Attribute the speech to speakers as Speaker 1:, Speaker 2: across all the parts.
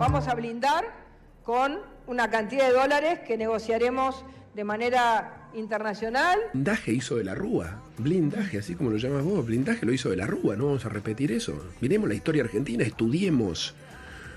Speaker 1: vamos a blindar con una cantidad de dólares que negociaremos de manera internacional.
Speaker 2: Blindaje hizo de la Rúa, blindaje, así como lo llamas vos, blindaje lo hizo de la Rúa, no vamos a repetir eso. Miremos la historia argentina, estudiemos.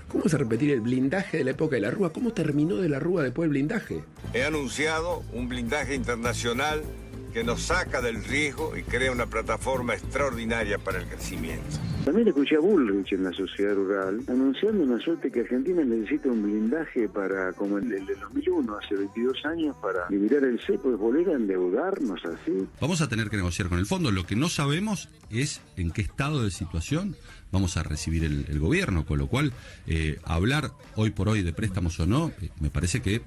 Speaker 2: ¿Cómo vas a repetir el blindaje de la época de la Rúa? ¿Cómo terminó de la Rúa después del blindaje?
Speaker 3: He anunciado un blindaje internacional que nos saca del riesgo y crea una plataforma extraordinaria para el crecimiento.
Speaker 4: También escuché a Bullrich en la Sociedad Rural anunciando una suerte que Argentina necesita un blindaje para, como el de 2001, hace 22 años, para liberar el cepo y volver a endeudarnos así.
Speaker 5: Vamos a tener que negociar con el fondo. Lo que no sabemos es en qué estado de situación vamos a recibir el gobierno, con lo cual hablar hoy por hoy de préstamos o no, me parece que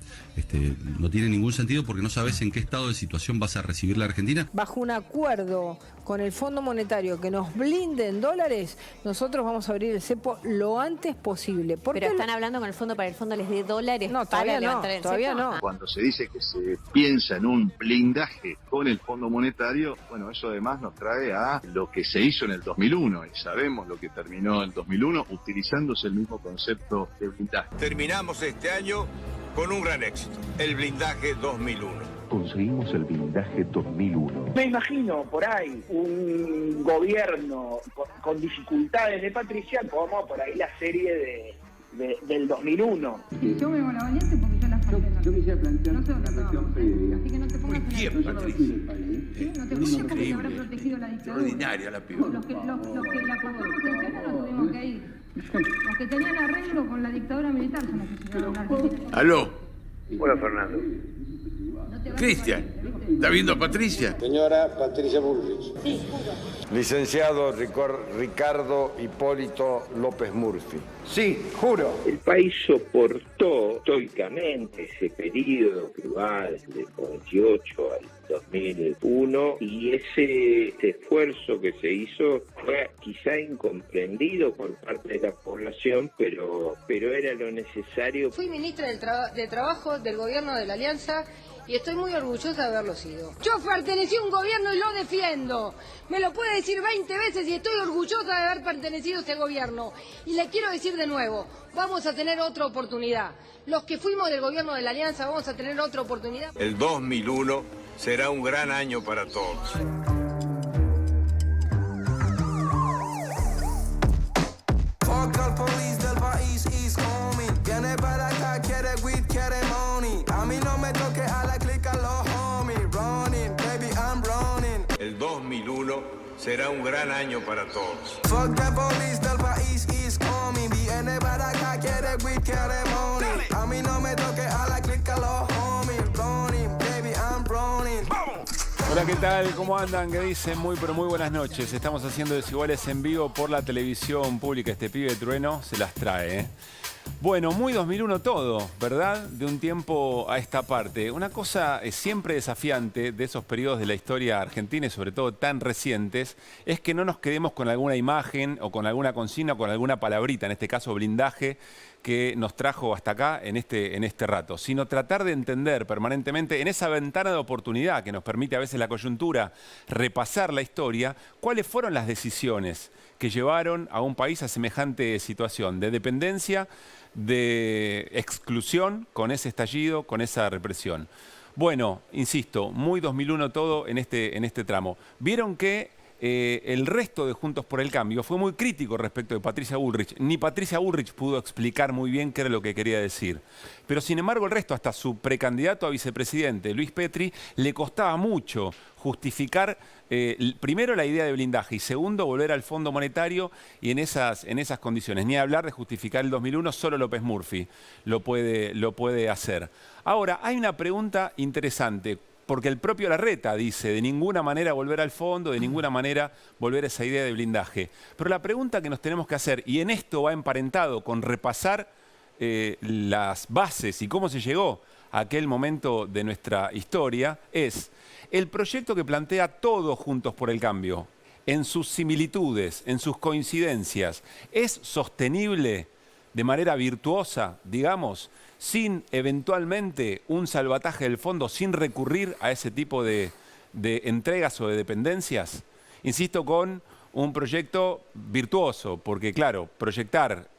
Speaker 5: no tiene ningún sentido porque no sabes en qué estado de situación vas a recibir la Argentina.
Speaker 1: Bajo un acuerdo con el Fondo Monetario que nos blinde en dólares, nosotros vamos a abrir el cepo lo antes posible.
Speaker 6: Pero están hablando con el fondo para el fondo les dé dólares.
Speaker 1: No, todavía no, todavía no.
Speaker 7: Cuando se dice que se piensa en un blindaje con el Fondo Monetario, bueno, eso además nos trae a lo que se hizo en el 2001 y sabemos lo que terminó en el 2001 utilizándose el mismo concepto de blindaje.
Speaker 3: Terminamos este año con un gran éxito, el blindaje 2001.
Speaker 8: Conseguimos el blindaje 2001.
Speaker 9: Me imagino por ahí un gobierno con dificultades de Patricia como por ahí la serie del 2001.
Speaker 10: Yo me voy a la valiente porque yo la falté.
Speaker 8: Yo quisiera plantear una cuestión previa.
Speaker 10: Así que no te pongas
Speaker 8: ¿Por quién, Patricia?
Speaker 10: No te pongas porque te habrá protegido la dictadura.
Speaker 8: Extraordinaria la piba.
Speaker 10: Los que la protección no tuvimos que ir. Los que tenían arreglo con la dictadura militar son los que se llevaron a Argentina.
Speaker 8: Aló.
Speaker 4: Hola, Fernando.
Speaker 8: Cristian, ¿está viendo a Patricia?
Speaker 11: Señora Patricia Bullrich.
Speaker 10: Sí, juro.
Speaker 11: Licenciado Ricardo Hipólito López Murphy.
Speaker 8: Sí, juro.
Speaker 9: El país soportó estoicamente ese periodo que va desde el 98 al 2001 y ese esfuerzo que se hizo fue quizá incomprendido por parte de la población, pero era lo necesario.
Speaker 1: Fui ministra de Trabajo del gobierno de la Alianza y estoy muy orgullosa de haberlo sido. Yo pertenecí a un gobierno y lo defiendo. Me lo puede decir 20 veces y estoy orgullosa de haber pertenecido a este gobierno. Y le quiero decir de nuevo, vamos a tener otra oportunidad. Los que fuimos del gobierno de la Alianza vamos a tener otra oportunidad.
Speaker 3: El 2001 será un gran año para todos. El 2001 será un gran año para todos.
Speaker 12: Hola, ¿qué tal? ¿Cómo andan? ¿Qué dicen? Muy, pero muy buenas noches. Estamos haciendo Desiguales en vivo por la televisión pública. Este pibe Trueno se las trae, ¿eh? Bueno, muy 2001 todo, ¿verdad? De un tiempo a esta parte. Una cosa siempre desafiante de esos periodos de la historia argentina y sobre todo tan recientes es que no nos quedemos con alguna imagen o con alguna consigna o con alguna palabrita, en este caso blindaje, que nos trajo hasta acá en este rato, sino tratar de entender permanentemente en esa ventana de oportunidad que nos permite a veces la coyuntura repasar la historia, cuáles fueron las decisiones que llevaron a un país a semejante situación de dependencia, de exclusión con ese estallido, con esa represión. Bueno, insisto, muy 2001 todo en este tramo. Vieron que el resto de Juntos por el Cambio fue muy crítico respecto de Patricia Bullrich. Ni Patricia Bullrich pudo explicar muy bien qué era lo que quería decir. Pero sin embargo el resto, hasta su precandidato a vicepresidente, Luis Petri, le costaba mucho justificar primero la idea de blindaje y segundo volver al Fondo Monetario y en esas condiciones. Ni hablar de justificar el 2001, solo López Murphy lo puede hacer. Ahora, hay una pregunta interesante. Porque el propio Larreta dice, de ninguna manera volver al fondo, de ninguna manera volver a esa idea de blindaje. Pero la pregunta que nos tenemos que hacer, y en esto va emparentado con repasar las bases y cómo se llegó a aquel momento de nuestra historia, es el proyecto que plantea todos Juntos por el Cambio, en sus similitudes, en sus coincidencias, ¿es sostenible de manera virtuosa, digamos, sin eventualmente un salvataje del fondo, sin recurrir a ese tipo de entregas o de dependencias? Insisto, con un proyecto virtuoso, porque claro, proyectar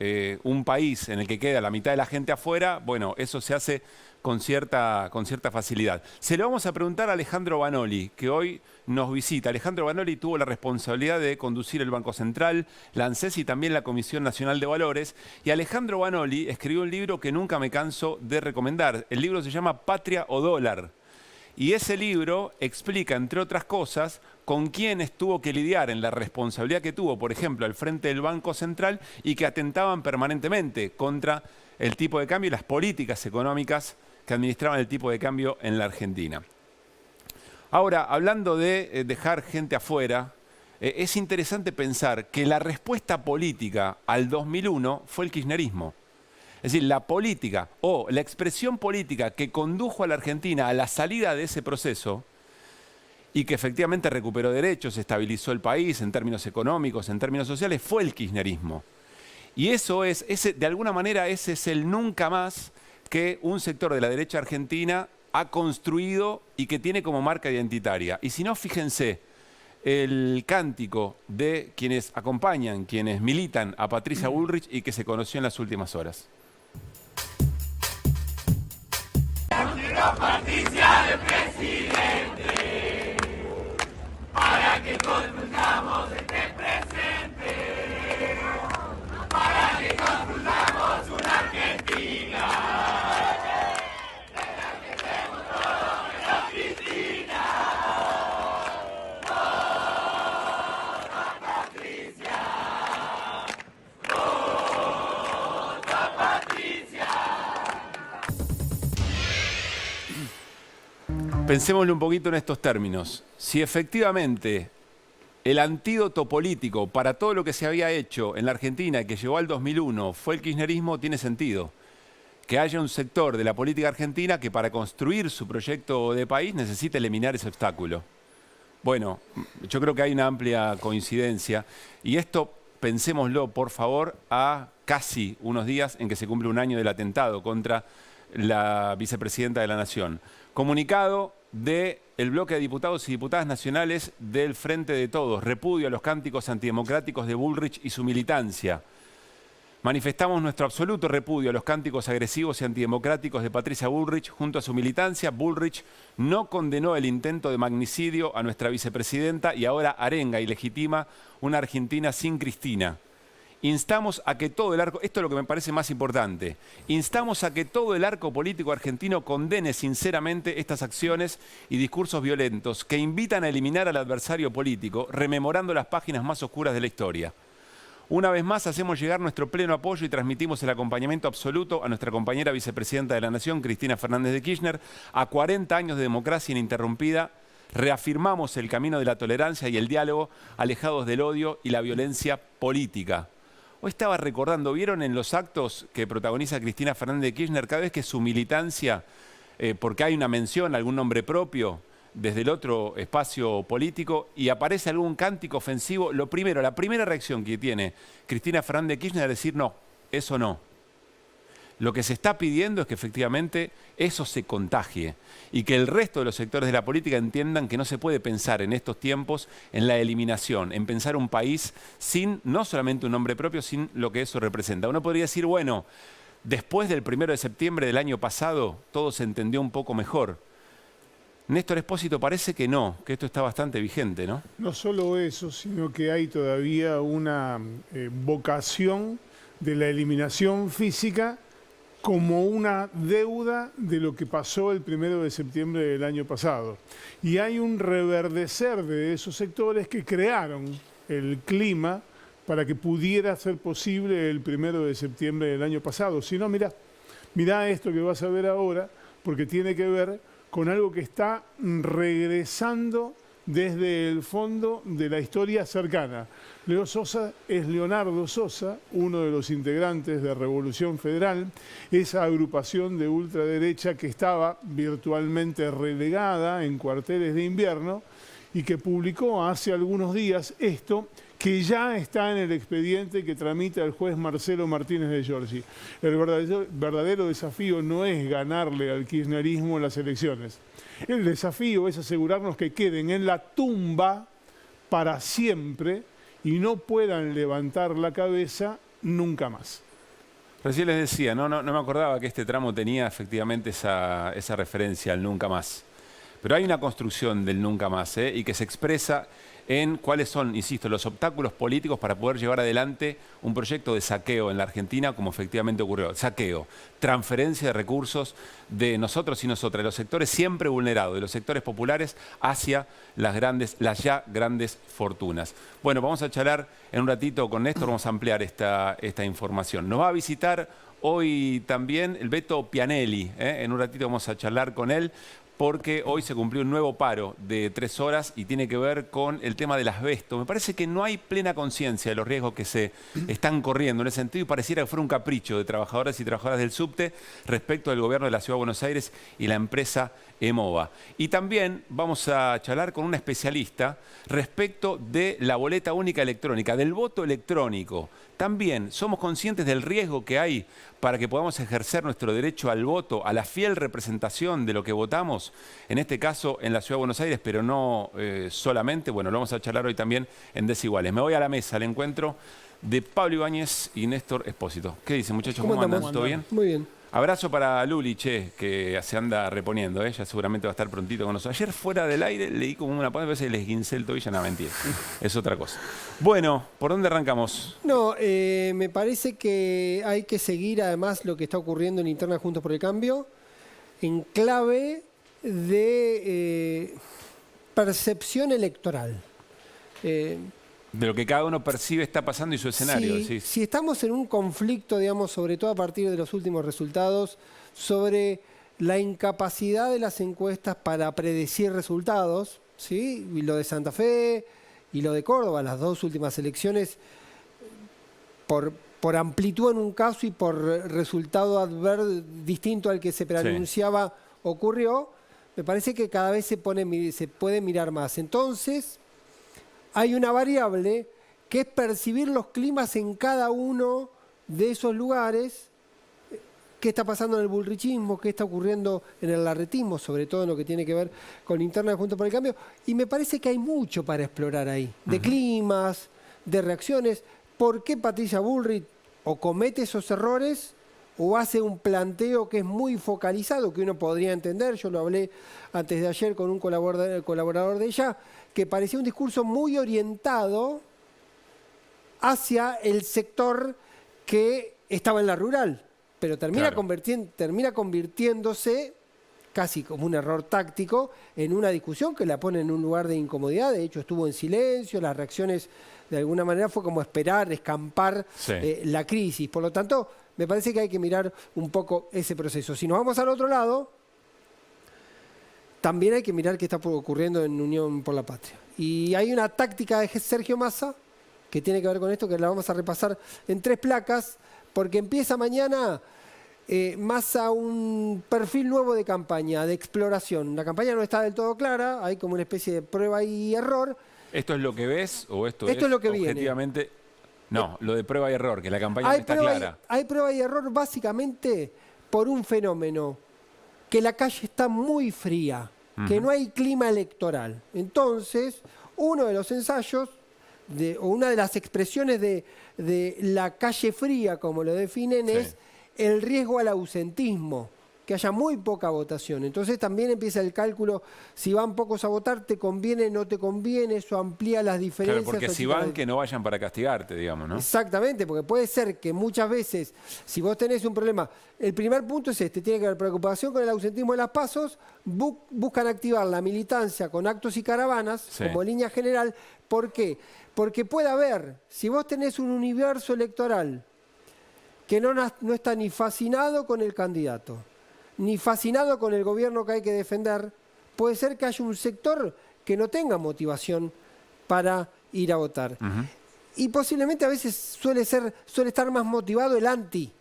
Speaker 12: un país en el que queda la mitad de la gente afuera, bueno, eso se hace con cierta facilidad. Se lo vamos a preguntar a Alejandro Vanoli, que hoy nos visita. Alejandro Vanoli tuvo la responsabilidad de conducir el Banco Central, la ANSES y también la Comisión Nacional de Valores. Y Alejandro Vanoli escribió un libro que nunca me canso de recomendar. El libro se llama Patria o Dólar. Y ese libro explica, entre otras cosas, con quiénes tuvo que lidiar en la responsabilidad que tuvo, por ejemplo, al frente del Banco Central y que atentaban permanentemente contra el tipo de cambio y las políticas económicas que administraban el tipo de cambio en la Argentina. Ahora, hablando de dejar gente afuera, es interesante pensar que la respuesta política al 2001 fue el kirchnerismo. Es decir, la política o la expresión política que condujo a la Argentina a la salida de ese proceso y que efectivamente recuperó derechos, estabilizó el país en términos económicos, en términos sociales, fue el kirchnerismo. Y eso es, de alguna manera, ese es el nunca más que un sector de la derecha argentina ha construido y que tiene como marca identitaria. Y si no, fíjense, el cántico de quienes acompañan, quienes militan a Patricia Bullrich y que se conoció en las últimas horas.
Speaker 13: Patricia de presidente, para que construyamos este presente, para que construyamos una Argentina, en la que estemos todos menos Cristina. Vota Patricia, vota Patricia.
Speaker 12: Pensémoslo un poquito en estos términos. Si efectivamente el antídoto político para todo lo que se había hecho en la Argentina que llegó al 2001 fue el kirchnerismo, tiene sentido que haya un sector de la política argentina que para construir su proyecto de país necesite eliminar ese obstáculo. Bueno, yo creo que hay una amplia coincidencia y esto pensémoslo, por favor, a casi unos días en que se cumple un año del atentado contra la vicepresidenta de la Nación. Comunicado del bloque de diputados y diputadas nacionales del Frente de Todos, repudio a los cánticos antidemocráticos de Bullrich y su militancia. Manifestamos nuestro absoluto repudio a los cánticos agresivos y antidemocráticos de Patricia Bullrich junto a su militancia. Bullrich no condenó el intento de magnicidio a nuestra vicepresidenta y ahora arenga y legitima una Argentina sin Cristina. Instamos a que todo el arco, esto es lo que me parece más importante, instamos a que todo el arco político argentino condene sinceramente estas acciones y discursos violentos que invitan a eliminar al adversario político, rememorando las páginas más oscuras de la historia. Una vez más hacemos llegar nuestro pleno apoyo y transmitimos el acompañamiento absoluto a nuestra compañera vicepresidenta de la Nación, Cristina Fernández de Kirchner, a 40 años de democracia ininterrumpida. Reafirmamos el camino de la tolerancia y el diálogo, alejados del odio y la violencia política. Hoy estaba recordando, ¿vieron en los actos que protagoniza Cristina Fernández de Kirchner cada vez que su militancia, porque hay una mención a algún nombre propio desde el otro espacio político y aparece algún cántico ofensivo, la primera reacción que tiene Cristina Fernández de Kirchner es decir, no, eso no. Lo que se está pidiendo es que efectivamente eso se contagie y que el resto de los sectores de la política entiendan que no se puede pensar en estos tiempos en la eliminación, en pensar un país sin no solamente un nombre propio, sin lo que eso representa. Uno podría decir, bueno, después del 1 de septiembre del año pasado todo se entendió un poco mejor. Néstor Espósito, parece que no, que esto está bastante vigente, ¿no?
Speaker 14: No solo eso, sino que hay todavía una vocación de la eliminación física como una deuda de lo que pasó el 1 de septiembre del año pasado. Y hay un reverdecer de esos sectores que crearon el clima para que pudiera ser posible el 1 de septiembre del año pasado. Si no, mirá esto que vas a ver ahora, porque tiene que ver con algo que está regresando desde el fondo de la historia cercana. Leonardo Sosa, uno de los integrantes de Revolución Federal, esa agrupación de ultraderecha que estaba virtualmente relegada en cuarteles de invierno y que publicó hace algunos días esto, que ya está en el expediente que tramita el juez Marcelo Martínez de Giorgi. El verdadero desafío no es ganarle al kirchnerismo en las elecciones. El desafío es asegurarnos que queden en la tumba para siempre y no puedan levantar la cabeza nunca más.
Speaker 12: Recién les decía, no me acordaba que este tramo tenía efectivamente esa referencia al nunca más. Pero hay una construcción del nunca más, y que se expresa en cuáles son, insisto, los obstáculos políticos para poder llevar adelante un proyecto de saqueo en la Argentina, como efectivamente ocurrió. Saqueo, transferencia de recursos de nosotros y nosotras, de los sectores siempre vulnerados, de los sectores populares hacia las ya grandes fortunas. Bueno, vamos a charlar en un ratito con Néstor, vamos a ampliar esta información. Nos va a visitar hoy también el Beto Pianelli, en un ratito vamos a charlar con él, porque hoy se cumplió un nuevo paro de 3 horas y tiene que ver con el tema del asbesto. Me parece que no hay plena conciencia de los riesgos que se están corriendo en ese sentido y pareciera que fuera un capricho de trabajadores y trabajadoras del subte respecto del gobierno de la Ciudad de Buenos Aires y la empresa EMOVA. Y también vamos a charlar con un especialista respecto de la boleta única electrónica, del voto electrónico. También somos conscientes del riesgo que hay para que podamos ejercer nuestro derecho al voto, a la fiel representación de lo que votamos, en este caso en la Ciudad de Buenos Aires, pero no solamente. Bueno, lo vamos a charlar hoy también en Desiguales. Me voy a la mesa al encuentro de Pablo Ibáñez y Néstor Espósito. ¿Qué dicen, muchachos? ¿Cómo andan? ¿Todo bien?
Speaker 15: Muy bien.
Speaker 12: Abrazo para Luli, que se anda reponiendo, ella seguramente va a estar prontito con nosotros. Ayer fuera del aire leí como una a veces les esguincé el tobillo, no, mentira, es otra cosa. Bueno, ¿por dónde arrancamos?
Speaker 15: No, me parece que hay que seguir además lo que está ocurriendo en Interna Juntos por el Cambio, en clave de percepción electoral.
Speaker 12: De lo que cada uno percibe está pasando y su escenario.
Speaker 15: Si estamos en un conflicto, digamos, sobre todo a partir de los últimos resultados, sobre la incapacidad de las encuestas para predecir resultados, ¿sí? Y lo de Santa Fe y lo de Córdoba, las dos últimas elecciones, por amplitud en un caso y por resultado distinto al que se preanunciaba ocurrió, me parece que cada vez se puede mirar más. Entonces, hay una variable que es percibir los climas en cada uno de esos lugares. ¿Qué está pasando en el bullrichismo? ¿Qué está ocurriendo en el larretismo? Sobre todo en lo que tiene que ver con Interna Juntos por el Cambio. Y me parece que hay mucho para explorar ahí. De climas, de reacciones. ¿Por qué Patricia Bullrich o comete esos errores o hace un planteo que es muy focalizado, que uno podría entender? Yo lo hablé antes de ayer con un colaborador de ella, que parecía un discurso muy orientado hacia el sector que estaba en la rural, pero termina convirtiéndose, casi como un error táctico, en una discusión que la pone en un lugar de incomodidad. De hecho, estuvo en silencio, las reacciones de alguna manera fue como esperar, escampar la crisis. Por lo tanto, me parece que hay que mirar un poco ese proceso. Si nos vamos al otro lado, también hay que mirar qué está ocurriendo en Unión por la Patria. Y hay una táctica de Sergio Massa que tiene que ver con esto, que la vamos a repasar en 3 placas, porque empieza mañana Massa un perfil nuevo de campaña, de exploración. La campaña no está del todo clara, hay como una especie de prueba y error.
Speaker 12: ¿Esto es lo que ves o esto
Speaker 15: es lo que
Speaker 12: objetivamente
Speaker 15: viene?
Speaker 12: No, lo de prueba y error, que la campaña no está clara.
Speaker 15: Hay prueba y error básicamente por un fenómeno, que la calle está muy fría, que no hay clima electoral. Entonces, uno de los ensayos, o una de las expresiones de la calle fría, como lo definen, es el riesgo al ausentismo, que haya muy poca votación. Entonces también empieza el cálculo, si van pocos a votar, ¿te conviene, no te conviene? Eso amplía las diferencias.
Speaker 12: Claro, porque si van, que no vayan para castigarte, digamos, ¿no?
Speaker 15: Exactamente, porque puede ser que muchas veces, si vos tenés un problema, el primer punto es este, tiene que haber preocupación con el ausentismo de las PASOs, buscan activar la militancia con actos y caravanas, como línea general. ¿Por qué? Porque puede haber, si vos tenés un universo electoral que no está ni fascinado con el candidato, ni fascinado con el gobierno que hay que defender, puede ser que haya un sector que no tenga motivación para ir a votar. Y posiblemente a veces suele estar más motivado el anti.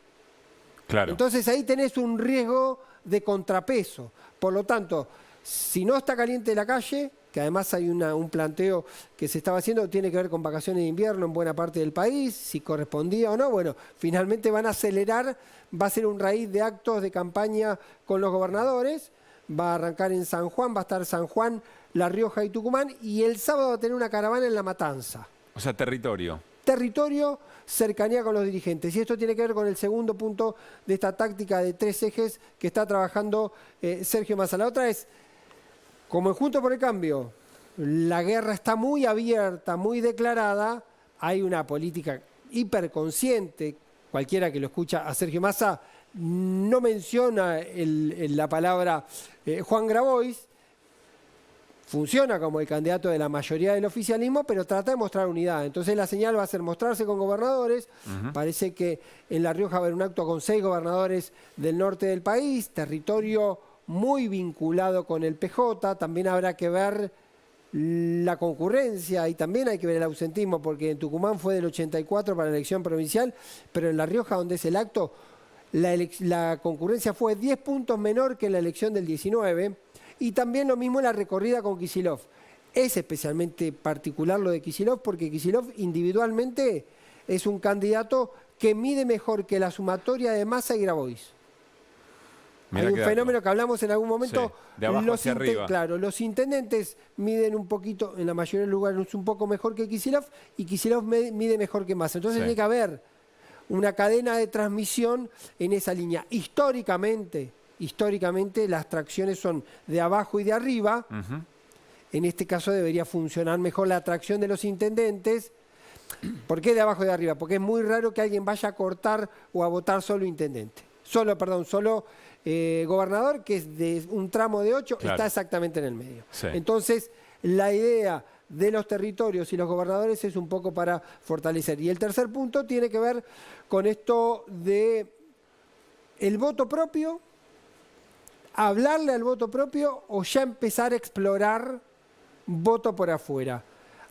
Speaker 12: Claro.
Speaker 15: Entonces ahí tenés un riesgo de contrapeso. Por lo tanto, si no está caliente la calle, que además hay un planteo que se estaba haciendo, tiene que ver con vacaciones de invierno en buena parte del país, si correspondía o no, bueno, finalmente van a acelerar, va a ser un raíz de actos de campaña con los gobernadores, va a arrancar en San Juan, va a estar San Juan, La Rioja y Tucumán, y el sábado va a tener una caravana en La Matanza.
Speaker 12: O sea, territorio.
Speaker 15: Territorio, cercanía con los dirigentes. Y esto tiene que ver con el segundo punto de esta táctica de 3 ejes que está trabajando Sergio Massa. La otra es, como en Juntos por el Cambio, la guerra está muy abierta, muy declarada, hay una política hiperconsciente. Cualquiera que lo escucha a Sergio Massa no menciona la palabra Juan Grabois. Funciona como el candidato de la mayoría del oficialismo, pero trata de mostrar unidad. Entonces la señal va a ser mostrarse con gobernadores. Parece que en La Rioja va a haber un acto con 6 gobernadores del norte del país, territorio muy vinculado con el PJ. También habrá que ver la concurrencia y también hay que ver el ausentismo, porque en Tucumán fue del 84 para la elección provincial, pero en La Rioja, donde es el acto, la concurrencia fue 10 puntos menor que en la elección del 19. Y también lo mismo la recorrida con Kicillof. Es especialmente particular lo de Kicillof porque Kicillof individualmente es un candidato que mide mejor que la sumatoria de Massa y Grabois. Hay un fenómeno que hablamos en algún momento.
Speaker 12: Sí, de abajo hacia arriba.
Speaker 15: Claro, los intendentes miden un poquito, en la mayoría de los lugares un poco mejor que Kicillof y Kicillof mide mejor que Massa. Entonces tiene que haber una cadena de transmisión en esa línea. Históricamente las tracciones son de abajo y de arriba. En este caso debería funcionar mejor la tracción de los intendentes. ¿Por qué de abajo y de arriba? Porque es muy raro que alguien vaya a cortar o a votar solo intendente. Solo gobernador, que es de un tramo de 8, está exactamente en el medio. Sí. Entonces, la idea de los territorios y los gobernadores es un poco para fortalecer. Y el tercer punto tiene que ver con esto de el voto propio, hablarle al voto propio o ya empezar a explorar voto por afuera.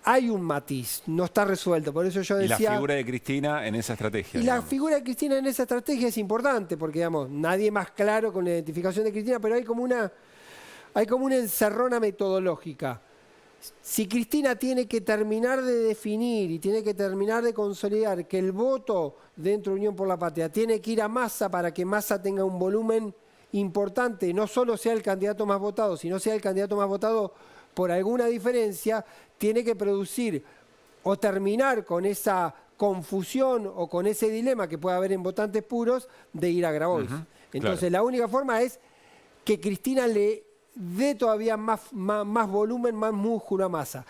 Speaker 15: Hay un matiz, no está resuelto, por eso yo decía...
Speaker 12: Y la figura de Cristina en esa estrategia.
Speaker 15: Y la figura de Cristina en esa estrategia es importante, porque digamos, nadie más claro con la identificación de Cristina, pero hay como una encerrona metodológica. Si Cristina tiene que terminar de definir y tiene que terminar de consolidar que el voto dentro de Unión por la Patria tiene que ir a Massa para que Massa tenga un volumen importante, no solo sea el candidato más votado, sino sea el candidato más votado por alguna diferencia, tiene que producir o terminar con esa confusión o con ese dilema que puede haber en votantes puros de ir a Grabois. Entonces la única forma es que Cristina le dé todavía más volumen, más músculo a Massa.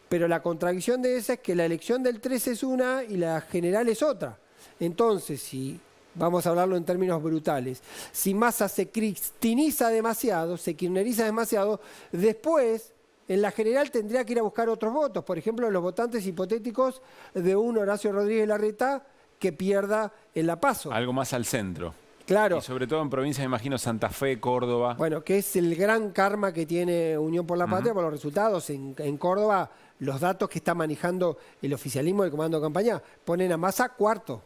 Speaker 15: Pero la contradicción de esa es que la elección del 13 es una y la general es otra. Entonces, si vamos a hablarlo en términos brutales, si Massa se cristiniza demasiado, se kirchneriza demasiado, después en la general tendría que ir a buscar otros votos. Por ejemplo, los votantes hipotéticos de un Horacio Rodríguez Larreta que pierda en la PASO.
Speaker 12: Algo más al centro.
Speaker 15: Claro.
Speaker 12: Y sobre todo en provincias, me imagino, Santa Fe, Córdoba.
Speaker 15: Bueno, que es el gran karma que tiene Unión por la Patria por los resultados. En Córdoba, los datos que está manejando el oficialismo del comando de campaña ponen a Massa cuarto.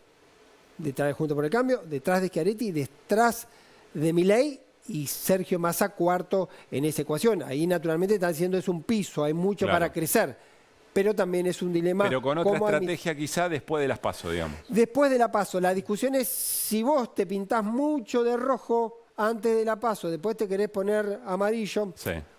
Speaker 15: Detrás de Juntos por el Cambio, detrás de Schiaretti, detrás de Milei y Sergio Massa cuarto en esa ecuación. Ahí naturalmente están diciendo es un piso, hay mucho para crecer. Pero también es un dilema.
Speaker 12: Pero con otra estrategia quizá después de las PASO, digamos.
Speaker 15: Después de la PASO. La discusión es si vos te pintás mucho de rojo antes de la PASO, después te querés poner amarillo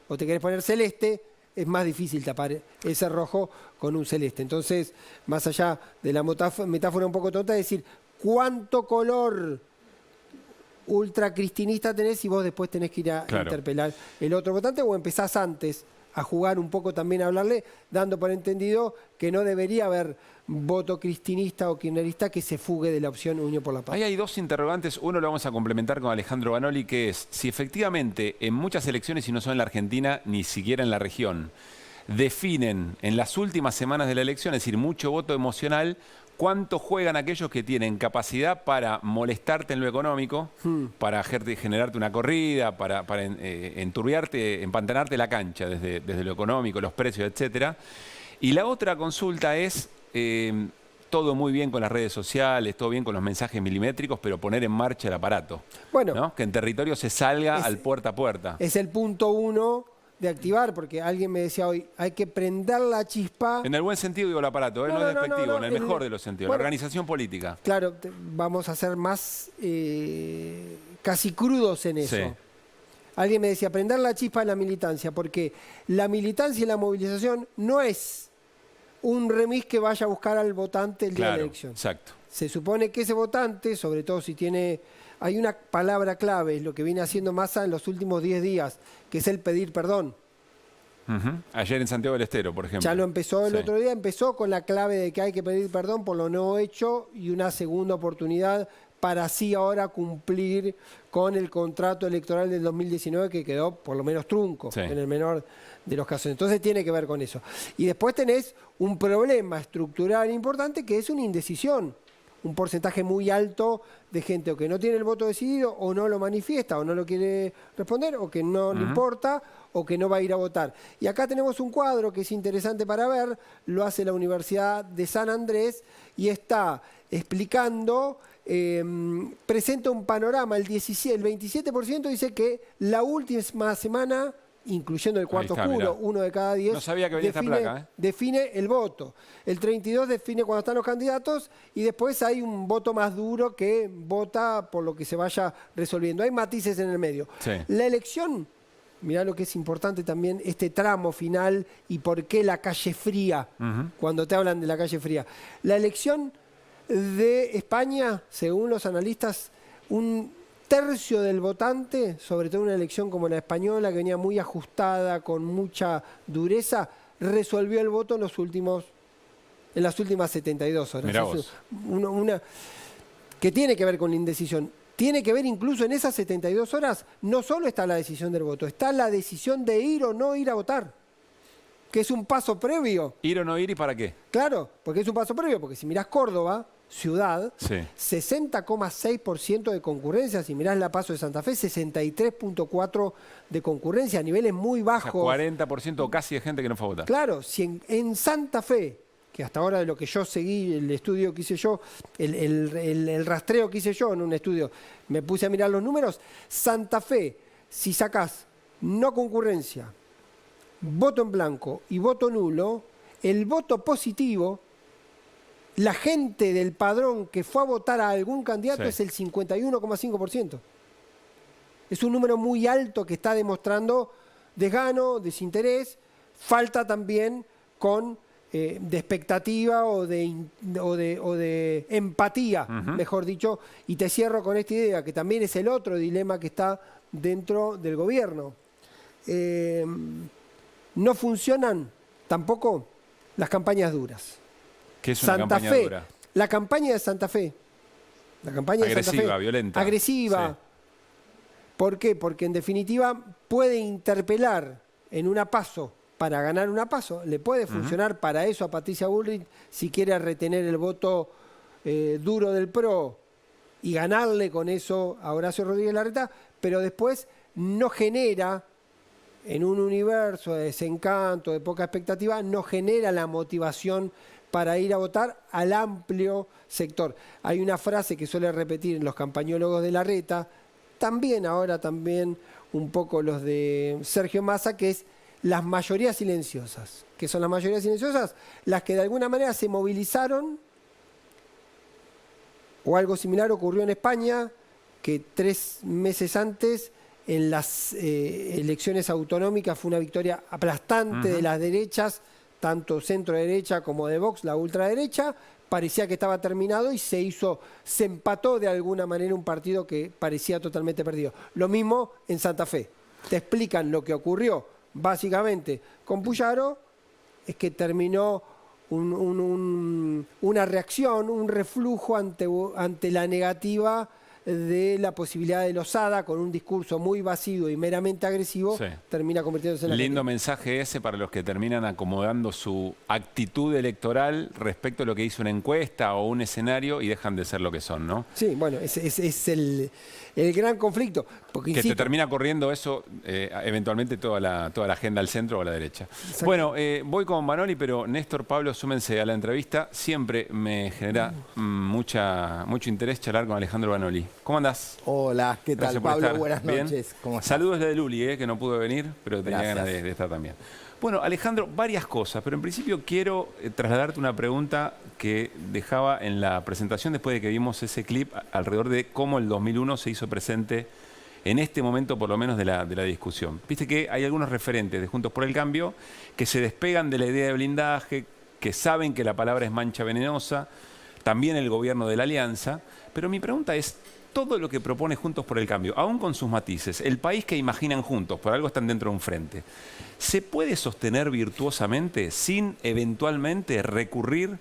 Speaker 15: o te querés poner celeste, es más difícil tapar ese rojo con un celeste. Entonces, más allá de la metáfora un poco tonta, es decir, ¿cuánto color ultracristinista tenés si vos después tenés que ir a interpelar el otro votante o empezás antes a jugar un poco también a hablarle, dando por entendido que no debería haber voto cristinista o kirchnerista que se fugue de la opción Unión por la Paz?
Speaker 12: Ahí hay dos interrogantes. Uno lo vamos a complementar con Alejandro Banoli, que es si efectivamente en muchas elecciones, y no solo en la Argentina, ni siquiera en la región, definen en las últimas semanas de la elección, es decir, mucho voto emocional, ¿cuánto juegan aquellos que tienen capacidad para molestarte en lo económico, para generarte una corrida, para enturbiarte, empantanarte la cancha desde lo económico, los precios, etcétera? Y la otra consulta es, todo muy bien con las redes sociales, todo bien con los mensajes milimétricos, pero poner en marcha el aparato. Bueno, ¿no? Que en territorio se salga al puerta a puerta.
Speaker 15: Es el punto 1 de activar, porque alguien me decía hoy, hay que prender la chispa.
Speaker 12: En el buen sentido digo el aparato, no es despectivo, en el mejor de los sentidos, la organización política.
Speaker 15: Claro, vamos a ser más casi crudos en eso. Sí. Alguien me decía, prender la chispa en la militancia, porque la militancia y la movilización no es un remis que vaya a buscar al votante el día de la elección.
Speaker 12: Exacto.
Speaker 15: Se supone que ese votante, sobre todo si tiene... Hay una palabra clave, es lo que viene haciendo Massa en los últimos 10 días, que es el pedir perdón.
Speaker 12: Ayer en Santiago del Estero, por ejemplo.
Speaker 15: Ya lo empezó el otro día, empezó con la clave de que hay que pedir perdón por lo no hecho y una segunda oportunidad para así ahora cumplir con el contrato electoral del 2019 que quedó por lo menos trunco, en el menor de los casos. Entonces tiene que ver con eso. Y después tenés un problema estructural importante que es una indecisión. Un porcentaje muy alto de gente o que no tiene el voto decidido o no lo manifiesta o no lo quiere responder o que no le importa o que no va a ir a votar. Y acá tenemos un cuadro que es interesante para ver, lo hace la Universidad de San Andrés y está explicando, presenta un panorama, el 27% dice que la última semana, incluyendo el cuarto oscuro, 1 de cada 10,
Speaker 12: no sabía que venía esta placa,
Speaker 15: define el voto. El 32 define cuando están los candidatos y después hay un voto más duro que vota por lo que se vaya resolviendo. Hay matices en el medio. La elección, mirá lo que es importante también, este tramo final y por qué la calle fría, cuando te hablan de la calle fría. La elección de España, según los analistas, un tercio del votante, sobre todo una elección como la española, que venía muy ajustada, con mucha dureza, resolvió el voto en las últimas 72 horas.
Speaker 12: Mirá vos.
Speaker 15: Una que tiene que ver con la indecisión. Tiene que ver incluso en esas 72 horas, no solo está la decisión del voto, está la decisión de ir o no ir a votar, que es un paso previo.
Speaker 12: ¿Ir o no ir y para qué?
Speaker 15: Claro, porque es un paso previo, porque si mirás Córdoba, ciudad, 60,6% de concurrencia. Si mirás la Paso de Santa Fe, 63,4% de concurrencia, a niveles muy bajos.
Speaker 12: O sea, 40% o casi de gente que no fue a votar.
Speaker 15: Claro, si en Santa Fe, que hasta ahora de lo que yo seguí, el estudio que hice yo, el rastreo que hice yo en un estudio, me puse a mirar los números, Santa Fe, si sacás no concurrencia, voto en blanco y voto nulo, el voto positivo, la gente del padrón que fue a votar a algún candidato es el 51,5%. Es un número muy alto que está demostrando desgano, desinterés, falta también con de expectativa o de empatía, mejor dicho. Y te cierro con esta idea, que también es el otro dilema que está dentro del gobierno. No funcionan tampoco las campañas duras.
Speaker 12: ¿Qué es una campaña dura?
Speaker 15: La campaña de Santa Fe. La campaña
Speaker 12: agresiva,
Speaker 15: de Santa Fe,
Speaker 12: violenta.
Speaker 15: Agresiva. Sí. ¿Por qué? Porque en definitiva puede interpelar en una PASO para ganar una PASO. Le puede funcionar para eso a Patricia Bullrich si quiere retener el voto duro del PRO y ganarle con eso a Horacio Rodríguez Larreta, pero después no genera, en un universo de desencanto, de poca expectativa, no genera la motivación para ir a votar al amplio sector. Hay una frase que suele repetir los campañólogos de Larreta, también un poco los de Sergio Massa, que es las mayorías silenciosas. ¿Qué son las mayorías silenciosas? Las que de alguna manera se movilizaron, o algo similar ocurrió en España, que 3 meses antes, en las elecciones autonómicas, fue una victoria aplastante de las derechas, tanto centro-derecha como de Vox, la ultraderecha. Parecía que estaba terminado y se empató de alguna manera un partido que parecía totalmente perdido. Lo mismo en Santa Fe. Te explican lo que ocurrió básicamente con Puyaro, es que terminó una reacción, un reflujo ante la negativa de la posibilidad de Lozada, con un discurso muy vacío y meramente agresivo, termina convirtiéndose en la
Speaker 12: lindo mensaje ese para los que terminan acomodando su actitud electoral respecto a lo que hizo una encuesta o un escenario y dejan de ser lo que son, ¿no?
Speaker 15: Sí, bueno, es el gran conflicto. Porque,
Speaker 12: que te termina corriendo eso, eventualmente toda la agenda al centro o a la derecha. Bueno, voy con Vanoli, pero Néstor, Pablo, súmense a la entrevista. Siempre me genera mucho interés charlar con Alejandro Vanoli. ¿Cómo andás?
Speaker 16: Hola, ¿qué tal, Pablo? Buenas noches.
Speaker 12: ¿Cómo estás? Saludos de Luli, que no pudo venir, pero tenía ganas de estar también. Bueno, Alejandro, varias cosas, pero en principio quiero trasladarte una pregunta que dejaba en la presentación después de que vimos ese clip alrededor de cómo el 2001 se hizo presente en este momento, por lo menos, de la discusión. Viste que hay algunos referentes de Juntos por el Cambio que se despegan de la idea de blindaje, que saben que la palabra es mancha venenosa, también el gobierno de la Alianza. Pero mi pregunta es, todo lo que propone Juntos por el Cambio, aún con sus matices, el país que imaginan juntos, por algo están dentro de un frente, ¿se puede sostener virtuosamente sin eventualmente recurrir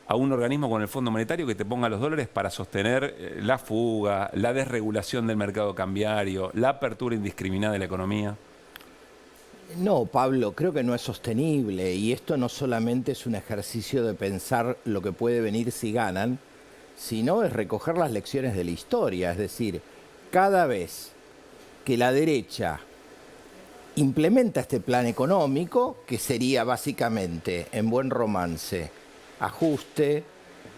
Speaker 12: a un organismo con el Fondo Monetario que te ponga los dólares para sostener la fuga, la desregulación del mercado cambiario, la apertura indiscriminada de la economía?
Speaker 16: No, Pablo, creo que no es sostenible, y esto no solamente es un ejercicio de pensar lo que puede venir si ganan, sino es recoger las lecciones de la historia. Es decir, cada vez que la derecha implementa este plan económico, que sería básicamente, en buen romance, ajuste,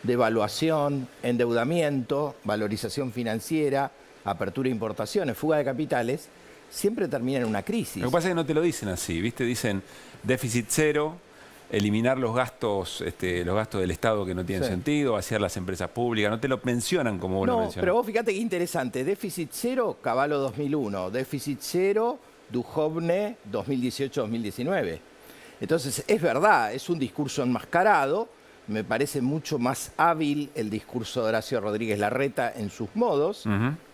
Speaker 16: devaluación, endeudamiento, valorización financiera, apertura de importaciones, fuga de capitales, siempre termina en una crisis.
Speaker 12: Lo que pasa es que no te lo dicen así, ¿viste? Dicen déficit cero, eliminar los gastos del Estado que no tienen sentido, vaciar las empresas públicas, no te lo mencionan como vos lo mencionas.
Speaker 16: Pero vos fíjate qué interesante, déficit cero, Cavallo 2001, déficit cero, Duhovne 2018-2019. Entonces, es verdad, es un discurso enmascarado, me parece mucho más hábil el discurso de Horacio Rodríguez Larreta en sus modos,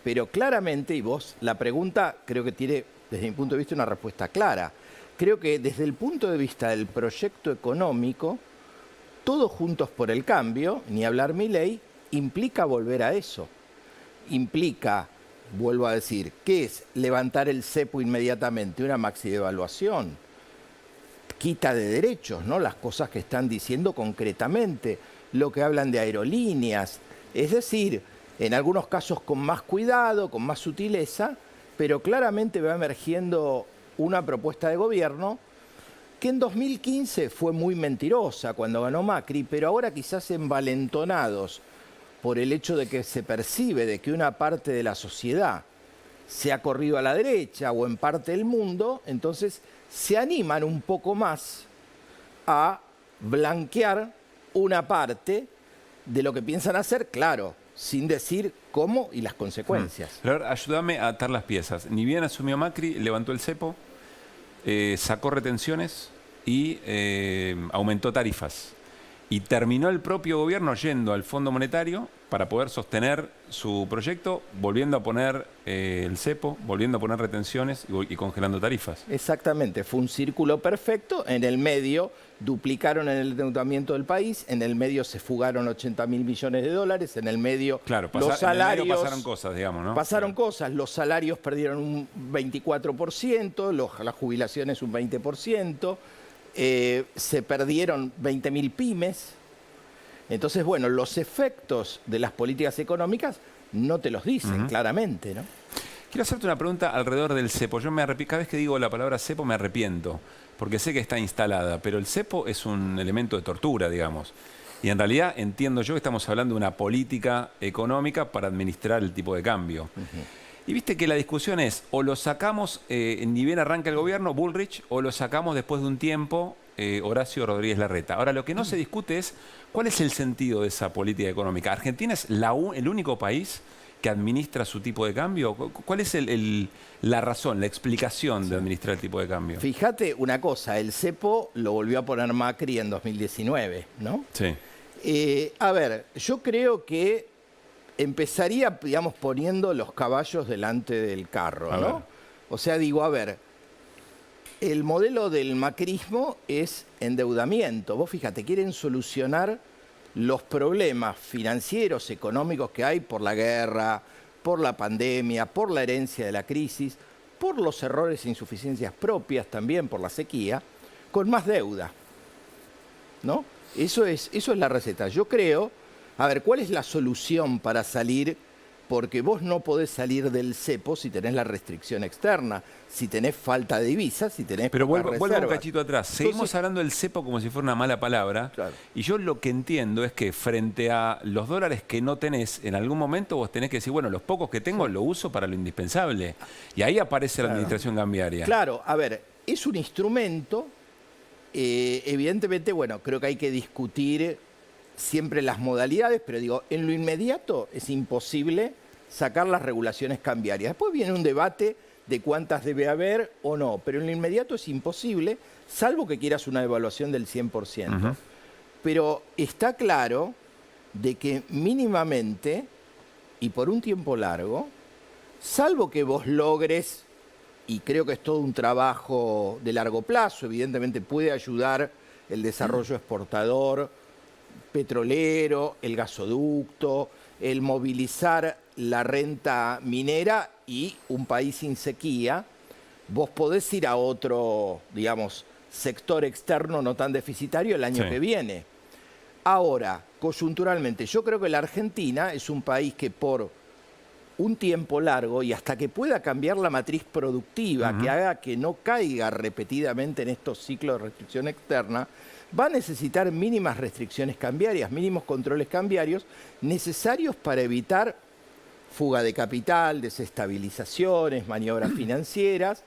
Speaker 16: pero claramente, y vos, la pregunta creo que tiene, desde mi punto de vista, una respuesta clara. Creo que desde el punto de vista del proyecto económico, todos Juntos por el Cambio, ni hablar Milei, implica volver a eso. Implica, vuelvo a decir, ¿qué es levantar el cepo inmediatamente? Una maxi devaluación, quita de derechos, ¿no? Las cosas que están diciendo concretamente, lo que hablan de aerolíneas, es decir, en algunos casos con más cuidado, con más sutileza, pero claramente va emergiendo una propuesta de gobierno que en 2015 fue muy mentirosa cuando ganó Macri, pero ahora quizás envalentonados por el hecho de que se percibe de que una parte de la sociedad se ha corrido a la derecha o en parte del mundo, entonces se animan un poco más a blanquear una parte de lo que piensan hacer, claro, sin decir cómo y las consecuencias.
Speaker 12: Pero ayúdame a atar las piezas. Ni bien asumió Macri, levantó el cepo, sacó retenciones y aumentó tarifas. Y terminó el propio gobierno yendo al Fondo Monetario para poder sostener su proyecto, volviendo a poner el cepo, volviendo a poner retenciones y congelando tarifas.
Speaker 16: Exactamente, fue un círculo perfecto. En el medio duplicaron el endeudamiento del país, en el medio se fugaron 80.000 millones de dólares, en el medio los salarios...
Speaker 12: En el medio pasaron cosas, digamos, ¿no?
Speaker 16: Pasaron cosas, los salarios perdieron un 24%, las jubilaciones un 20%, se perdieron 20.000 pymes. Entonces, bueno, los efectos de las políticas económicas no te los dicen claramente, ¿no?
Speaker 12: Quiero hacerte una pregunta alrededor del cepo. Yo cada vez que digo la palabra cepo me arrepiento, porque sé que está instalada, pero el cepo es un elemento de tortura, digamos. Y en realidad entiendo yo que estamos hablando de una política económica para administrar el tipo de cambio. Y viste que la discusión es, o lo sacamos ni bien arranca el gobierno, Bullrich, o lo sacamos después de un tiempo, Horacio Rodríguez Larreta. Ahora, lo que no se discute es cuál es el sentido de esa política económica. ¿Argentina es el único país que administra su tipo de cambio? ¿Cuál es la razón, la explicación de administrar el tipo de cambio?
Speaker 16: Fíjate una cosa, el cepo lo volvió a poner Macri en 2019, ¿no?
Speaker 12: Sí.
Speaker 16: A ver, yo creo que empezaría, digamos, poniendo los caballos delante del carro, ¿no? O sea, digo, a ver, el modelo del macrismo es endeudamiento. Vos fíjate, quieren solucionar los problemas financieros, económicos que hay por la guerra, por la pandemia, por la herencia de la crisis, por los errores e insuficiencias propias también, por la sequía, con más deuda, ¿no? Eso es la receta. Yo creo, a ver, ¿cuál es la solución para salir? Porque vos no podés salir del cepo si tenés la restricción externa, si tenés falta de divisas, si tenés
Speaker 12: Pero vuelvo un cachito atrás. Seguimos hablando del cepo como si fuera una mala palabra.
Speaker 16: Claro.
Speaker 12: Y yo lo que entiendo es que frente a los dólares que no tenés, en algún momento vos tenés que decir, bueno, los pocos que tengo lo uso para lo indispensable. Y ahí aparece la administración cambiaria.
Speaker 16: Claro, a ver, es un instrumento. Evidentemente, bueno, creo que hay que discutir siempre las modalidades, pero digo, en lo inmediato es imposible sacar las regulaciones cambiarias. Después viene un debate de cuántas debe haber o no, pero en lo inmediato es imposible, salvo que quieras una devaluación del 100%. pero está claro de que mínimamente y por un tiempo largo, salvo que vos logres, y creo que es todo un trabajo de largo plazo, evidentemente puede ayudar el desarrollo exportador, petrolero, el gasoducto, el movilizar la renta minera y un país sin sequía, vos podés ir a otro, digamos, sector externo no tan deficitario el año que viene. Ahora, coyunturalmente, yo creo que la Argentina es un país que por un tiempo largo y hasta que pueda cambiar la matriz productiva, que haga que no caiga repetidamente en estos ciclos de restricción externa, va a necesitar mínimas restricciones cambiarias, mínimos controles cambiarios necesarios para evitar fuga de capital, desestabilizaciones, maniobras financieras.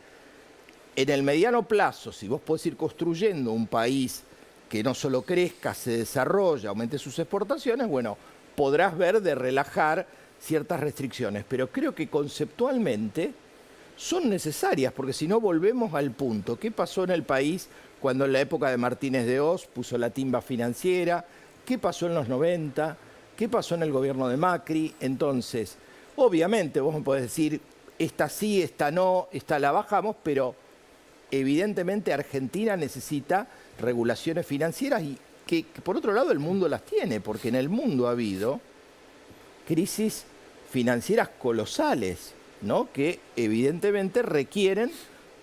Speaker 16: En el mediano plazo, si vos podés ir construyendo un país que no solo crezca, se desarrolle, aumente sus exportaciones, bueno, podrás ver de relajar ciertas restricciones. Pero creo que conceptualmente son necesarias, porque si no volvemos al punto. ¿Qué pasó en el país cuando en la época de Martínez de Oz puso la timba financiera? ¿Qué pasó en los 90? ¿Qué pasó en el gobierno de Macri? Entonces, obviamente vos me podés decir, esta sí, esta no, esta la bajamos, pero evidentemente Argentina necesita regulaciones financieras y que por otro lado el mundo las tiene, porque en el mundo ha habido crisis financieras colosales, ¿no? Que evidentemente requieren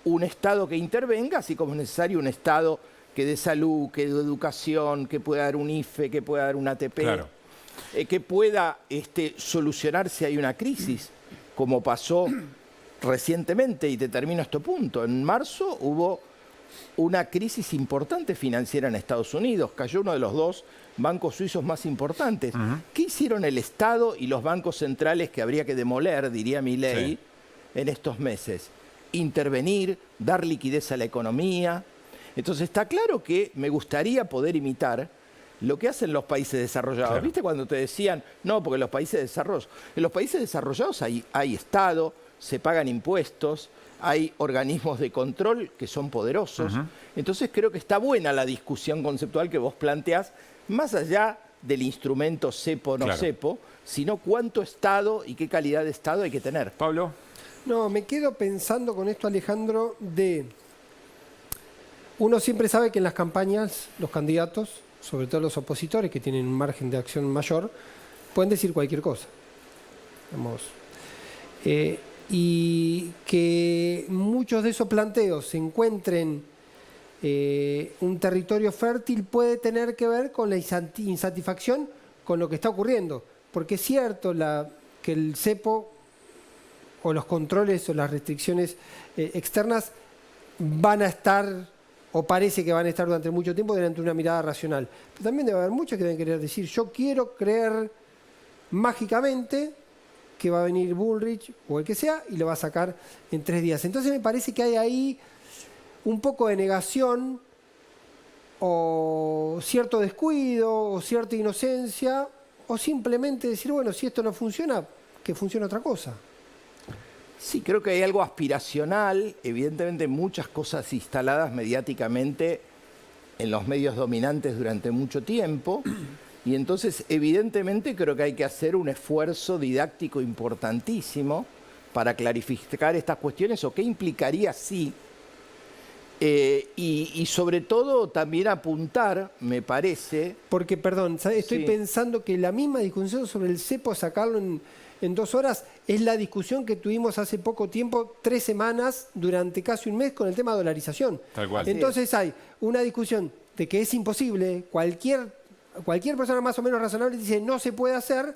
Speaker 16: un Estado que intervenga, así como es necesario un Estado que dé salud, que dé educación, que pueda dar un IFE, que pueda dar un ATP, claro, que pueda solucionar si hay una crisis, como pasó recientemente, y te termino este punto. En marzo hubo una crisis importante financiera en Estados Unidos, cayó uno de los dos bancos suizos más importantes. ¿Qué hicieron el Estado y los bancos centrales que habría que demoler, diría Milei, en estos meses? Intervenir, dar liquidez a la economía. Entonces está claro que me gustaría poder imitar lo que hacen los países desarrollados. Claro. ¿Viste cuando te decían, no, porque en los países desarrollados hay Estado, se pagan impuestos, hay organismos de control que son poderosos. Entonces creo que está buena la discusión conceptual que vos planteás, más allá del instrumento cepo o no cepo, sino cuánto Estado y qué calidad de Estado hay que tener.
Speaker 12: Pablo.
Speaker 15: No, me quedo pensando con esto, Alejandro, uno siempre sabe que en las campañas los candidatos, sobre todo los opositores que tienen un margen de acción mayor, pueden decir cualquier cosa. Vamos. Y que muchos de esos planteos se encuentren un territorio fértil puede tener que ver con la insatisfacción con lo que está ocurriendo. Porque es cierto que el cepo o los controles o las restricciones externas van a estar, o parece que van a estar durante mucho tiempo, delante de una mirada racional. Pero también debe haber muchos que deben querer decir, yo quiero creer mágicamente que va a venir Bullrich o el que sea y lo va a sacar en 3 días. Entonces me parece que hay ahí un poco de negación o cierto descuido o cierta inocencia o simplemente decir, bueno, si esto no funciona, que funcione otra cosa.
Speaker 16: Sí, creo que hay algo aspiracional, evidentemente muchas cosas instaladas mediáticamente en los medios dominantes durante mucho tiempo. Y entonces, evidentemente, creo que hay que hacer un esfuerzo didáctico importantísimo para clarificar estas cuestiones o qué implicaría sí. Y sobre todo también apuntar, me parece...
Speaker 15: Porque, perdón, estoy pensando que la misma discusión sobre el cepo, sacarlo en 2 horas, es la discusión que tuvimos hace poco tiempo, 3 semanas, durante casi un mes, con el tema de dolarización.
Speaker 12: Tal cual.
Speaker 15: Entonces hay una discusión de que es imposible, cualquier persona más o menos razonable dice no se puede hacer,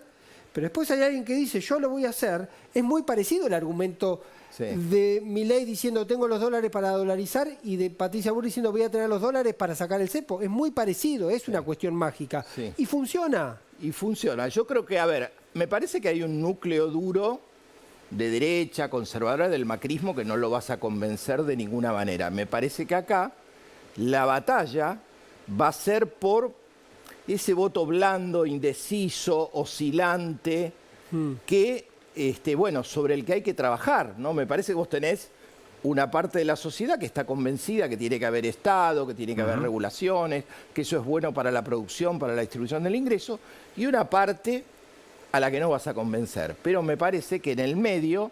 Speaker 15: pero después hay alguien que dice yo lo voy a hacer. Es muy parecido el argumento de Milei diciendo tengo los dólares para dolarizar y de Patricia Bullrich diciendo voy a tener los dólares para sacar el cepo. Es muy parecido, es una cuestión mágica. Y funciona.
Speaker 16: Y funciona. Yo creo que, a ver, me parece que hay un núcleo duro de derecha, conservadora del macrismo que no lo vas a convencer de ninguna manera. Me parece que acá la batalla va a ser por ese voto blando, indeciso, oscilante, que, bueno, sobre el que hay que trabajar, ¿no? Me parece que vos tenés una parte de la sociedad que está convencida que tiene que haber Estado, que tiene que haber regulaciones, que eso es bueno para la producción, para la distribución del ingreso, y una parte a la que no vas a convencer. Pero me parece que en el medio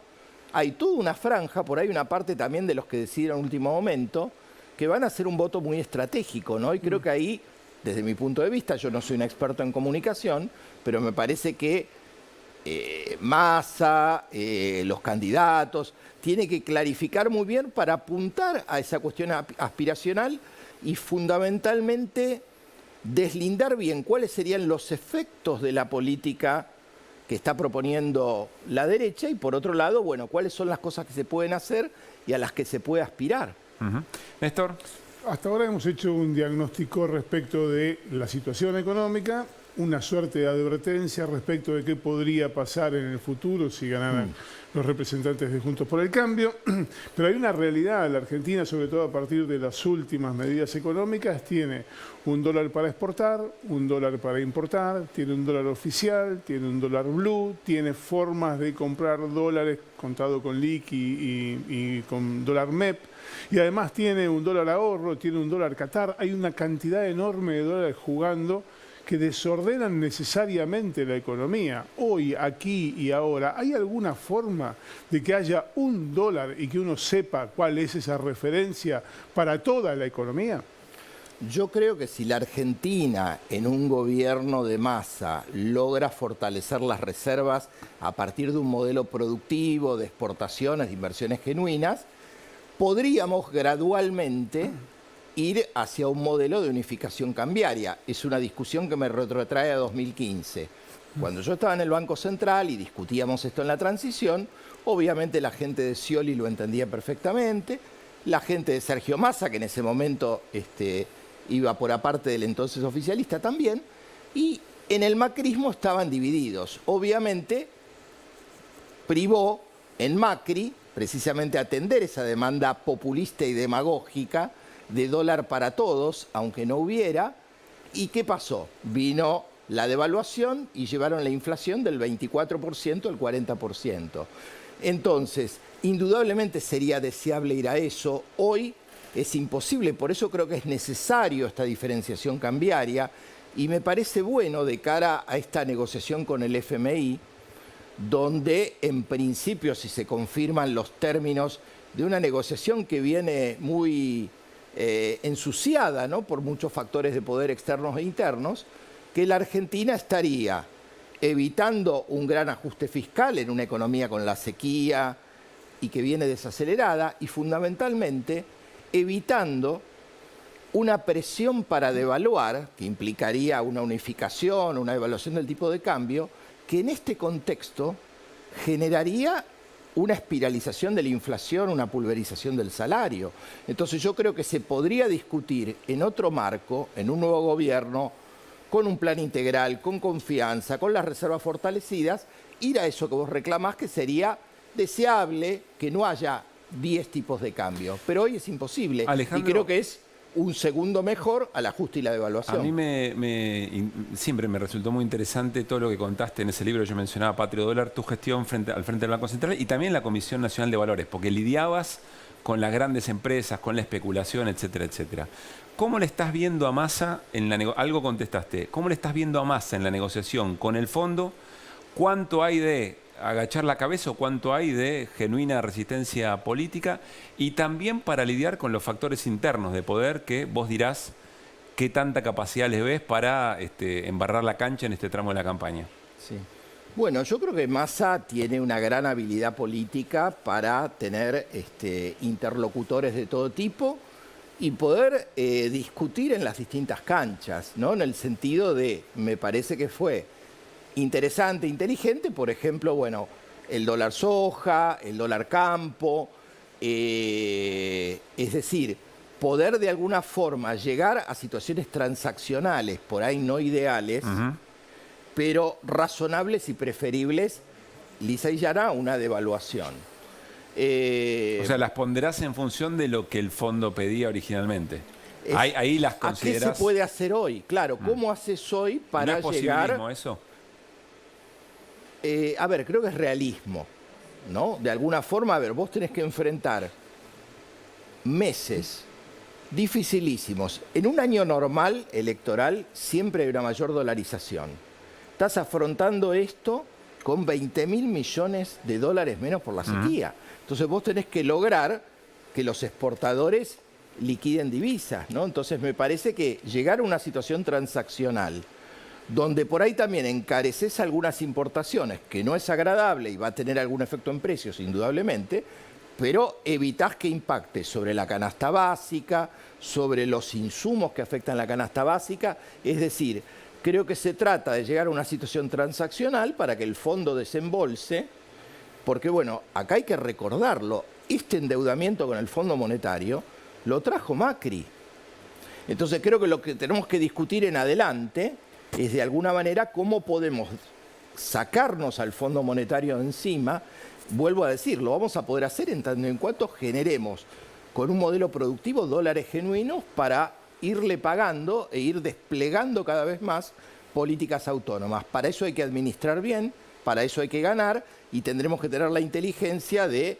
Speaker 16: hay toda una franja, por ahí una parte también de los que deciden en último momento, que van a hacer un voto muy estratégico, ¿no? Y creo que ahí, desde mi punto de vista, yo no soy un experto en comunicación, pero me parece que Massa, los candidatos, tiene que clarificar muy bien para apuntar a esa cuestión aspiracional y fundamentalmente deslindar bien cuáles serían los efectos de la política que está proponiendo la derecha y por otro lado, bueno, cuáles son las cosas que se pueden hacer y a las que se puede aspirar.
Speaker 12: Néstor.
Speaker 14: Hasta ahora hemos hecho un diagnóstico respecto de la situación económica, una suerte de advertencia respecto de qué podría pasar en el futuro si ganaran los representantes de Juntos por el Cambio. Pero hay una realidad, la Argentina, sobre todo a partir de las últimas medidas económicas, tiene un dólar para exportar, un dólar para importar, tiene un dólar oficial, tiene un dólar blue, tiene formas de comprar dólares contado con liqui y con dólar MEP, y además tiene un dólar ahorro, tiene un dólar Qatar, hay una cantidad enorme de dólares jugando que desordenan necesariamente la economía. Hoy, aquí y ahora, ¿hay alguna forma de que haya un dólar y que uno sepa cuál es esa referencia para toda la economía?
Speaker 16: Yo creo que si la Argentina, en un gobierno de Massa, logra fortalecer las reservas a partir de un modelo productivo, de exportaciones, de inversiones genuinas, podríamos gradualmente ir hacia un modelo de unificación cambiaria. Es una discusión que me retrotrae a 2015. Cuando yo estaba en el Banco Central y discutíamos esto en la transición, obviamente la gente de Scioli lo entendía perfectamente, la gente de Sergio Massa, que en ese momento iba por aparte del entonces oficialista también, y en el macrismo estaban divididos. Obviamente privó en Macri precisamente atender esa demanda populista y demagógica de dólar para todos, aunque no hubiera. ¿Y qué pasó? Vino la devaluación y llevaron la inflación del 24% al 40%. Entonces, indudablemente sería deseable ir a eso. Hoy es imposible, por eso creo que es necesario esta diferenciación cambiaria y me parece bueno de cara a esta negociación con el FMI, donde en principio, si se confirman los términos de una negociación que viene muy ensuciada, ¿no?, por muchos factores de poder externos e internos, que la Argentina estaría evitando un gran ajuste fiscal en una economía con la sequía y que viene desacelerada y fundamentalmente evitando una presión para devaluar, que implicaría una unificación, una devaluación del tipo de cambio, que en este contexto generaría una espiralización de la inflación, una pulverización del salario. Entonces yo creo que se podría discutir en otro marco, en un nuevo gobierno, con un plan integral, con confianza, con las reservas fortalecidas, ir a eso que vos reclamás, que sería deseable que no haya 10 tipos de cambio. Pero hoy es imposible.
Speaker 12: Alejandro,
Speaker 16: y creo que es un segundo mejor al ajuste y la devaluación.
Speaker 12: A mí siempre me resultó muy interesante todo lo que contaste en ese libro que yo mencionaba, Patrio Dólar, tu gestión al frente del Banco Central y también la Comisión Nacional de Valores, porque lidiabas con las grandes empresas, con la especulación, etcétera, etcétera. ¿Cómo le estás viendo a Massa en la algo contestaste? ¿Cómo le estás viendo a Massa en la negociación con el fondo? ¿Cuánto hay de agachar la cabeza o cuánto hay de genuina resistencia política? Y también para lidiar con los factores internos de poder que vos dirás qué tanta capacidad les ves para embarrar la cancha en este tramo de la campaña.
Speaker 16: Sí. Bueno, yo creo que Massa tiene una gran habilidad política para tener interlocutores de todo tipo y poder discutir en las distintas canchas, ¿no? En el sentido de, me parece que fue interesante, inteligente, por ejemplo, bueno, el dólar soja, el dólar campo, es decir, poder de alguna forma llegar a situaciones transaccionales, por ahí no ideales, pero razonables y preferibles, lisa y llana, una devaluación.
Speaker 12: O sea, las ponderás en función de lo que el fondo pedía originalmente. Ahí las considerás.
Speaker 16: ¿A qué se puede hacer hoy? Claro, ¿cómo haces hoy para
Speaker 12: ¿No es
Speaker 16: llegar?
Speaker 12: posibilismo eso?
Speaker 16: A ver, creo que es realismo, ¿no? De alguna forma, a ver, vos tenés que enfrentar meses dificilísimos. En un año normal, electoral, siempre hay una mayor dolarización. Estás afrontando esto con 20.000 millones de dólares menos por la sequía. Entonces vos tenés que lograr que los exportadores liquiden divisas, ¿no? Entonces me parece que llegar a una situación transaccional donde por ahí también encareces algunas importaciones, que no es agradable y va a tener algún efecto en precios, indudablemente, pero evitás que impacte sobre la canasta básica, sobre los insumos que afectan la canasta básica. Es decir, creo que se trata de llegar a una situación transaccional para que el fondo desembolse, porque bueno, acá hay que recordarlo, este endeudamiento con el Fondo Monetario lo trajo Macri. Entonces creo que lo que tenemos que discutir en adelante es de alguna manera cómo podemos sacarnos al Fondo Monetario encima. Vuelvo a decirlo, vamos a poder hacer en tanto en cuanto generemos con un modelo productivo dólares genuinos para irle pagando e ir desplegando cada vez más políticas autónomas. Para eso hay que administrar bien, para eso hay que ganar y tendremos que tener la inteligencia de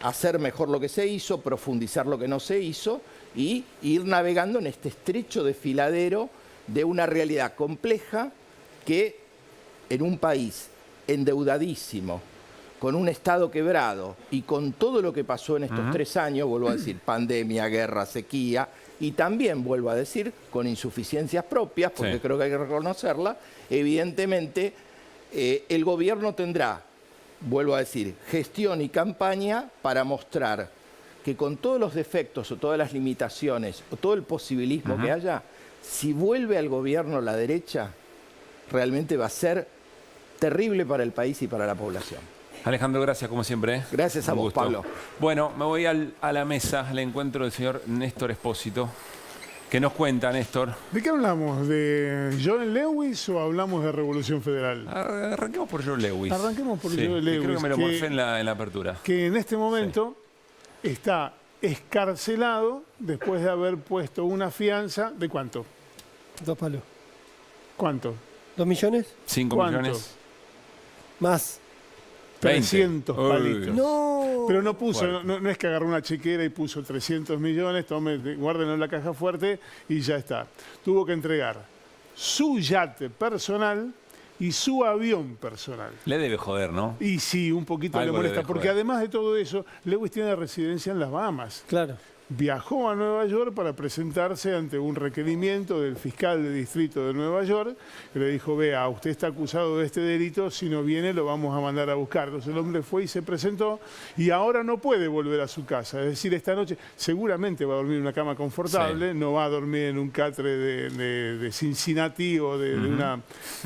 Speaker 16: hacer mejor lo que se hizo, profundizar lo que no se hizo y ir navegando en este estrecho desfiladero de una realidad compleja que en un país endeudadísimo, con un Estado quebrado y con todo lo que pasó en estos 3 años, vuelvo a decir, pandemia, guerra, sequía, y también, vuelvo a decir, con insuficiencias propias, porque creo que hay que reconocerla, evidentemente el gobierno tendrá, vuelvo a decir, gestión y campaña para mostrar que con todos los defectos o todas las limitaciones o todo el posibilismo que haya, si vuelve al gobierno la derecha, realmente va a ser terrible para el país y para la población.
Speaker 12: Alejandro, gracias como siempre.
Speaker 16: Gracias a vos, Pablo.
Speaker 12: Bueno, me voy a la mesa, al encuentro del señor Néstor Espósito. ¿Qué nos cuenta, Néstor?
Speaker 14: ¿De qué hablamos? ¿De John Lewis o hablamos de Revolución Federal?
Speaker 12: Arranquemos por John Lewis.
Speaker 14: Arranquemos por John Lewis.
Speaker 12: Creo que me lo morfé en la apertura.
Speaker 14: Que en este momento está escarcelado después de haber puesto una fianza ¿de cuánto?
Speaker 15: 2 palos.
Speaker 14: ¿Cuánto?
Speaker 15: ¿2 millones?
Speaker 12: 5 millones.
Speaker 15: Más.
Speaker 14: 300 palitos.
Speaker 15: No.
Speaker 14: Pero no puso, no es que agarró una chequera y puso 300 millones, tome, guárdenlo en la caja fuerte y ya está. Tuvo que entregar su yate personal y su avión personal.
Speaker 12: Le debe joder, ¿no?
Speaker 14: Y sí, un poquito le molesta, porque además de todo eso, Lewis tiene residencia en las Bahamas.
Speaker 15: Claro.
Speaker 14: Viajó a Nueva York para presentarse ante un requerimiento del fiscal de distrito de Nueva York, que le dijo, vea, usted está acusado de este delito, si no viene lo vamos a mandar a buscar. Entonces el hombre fue y se presentó y ahora no puede volver a su casa. Es decir, esta noche seguramente va a dormir en una cama confortable, no va a dormir en un catre de Cincinnati o de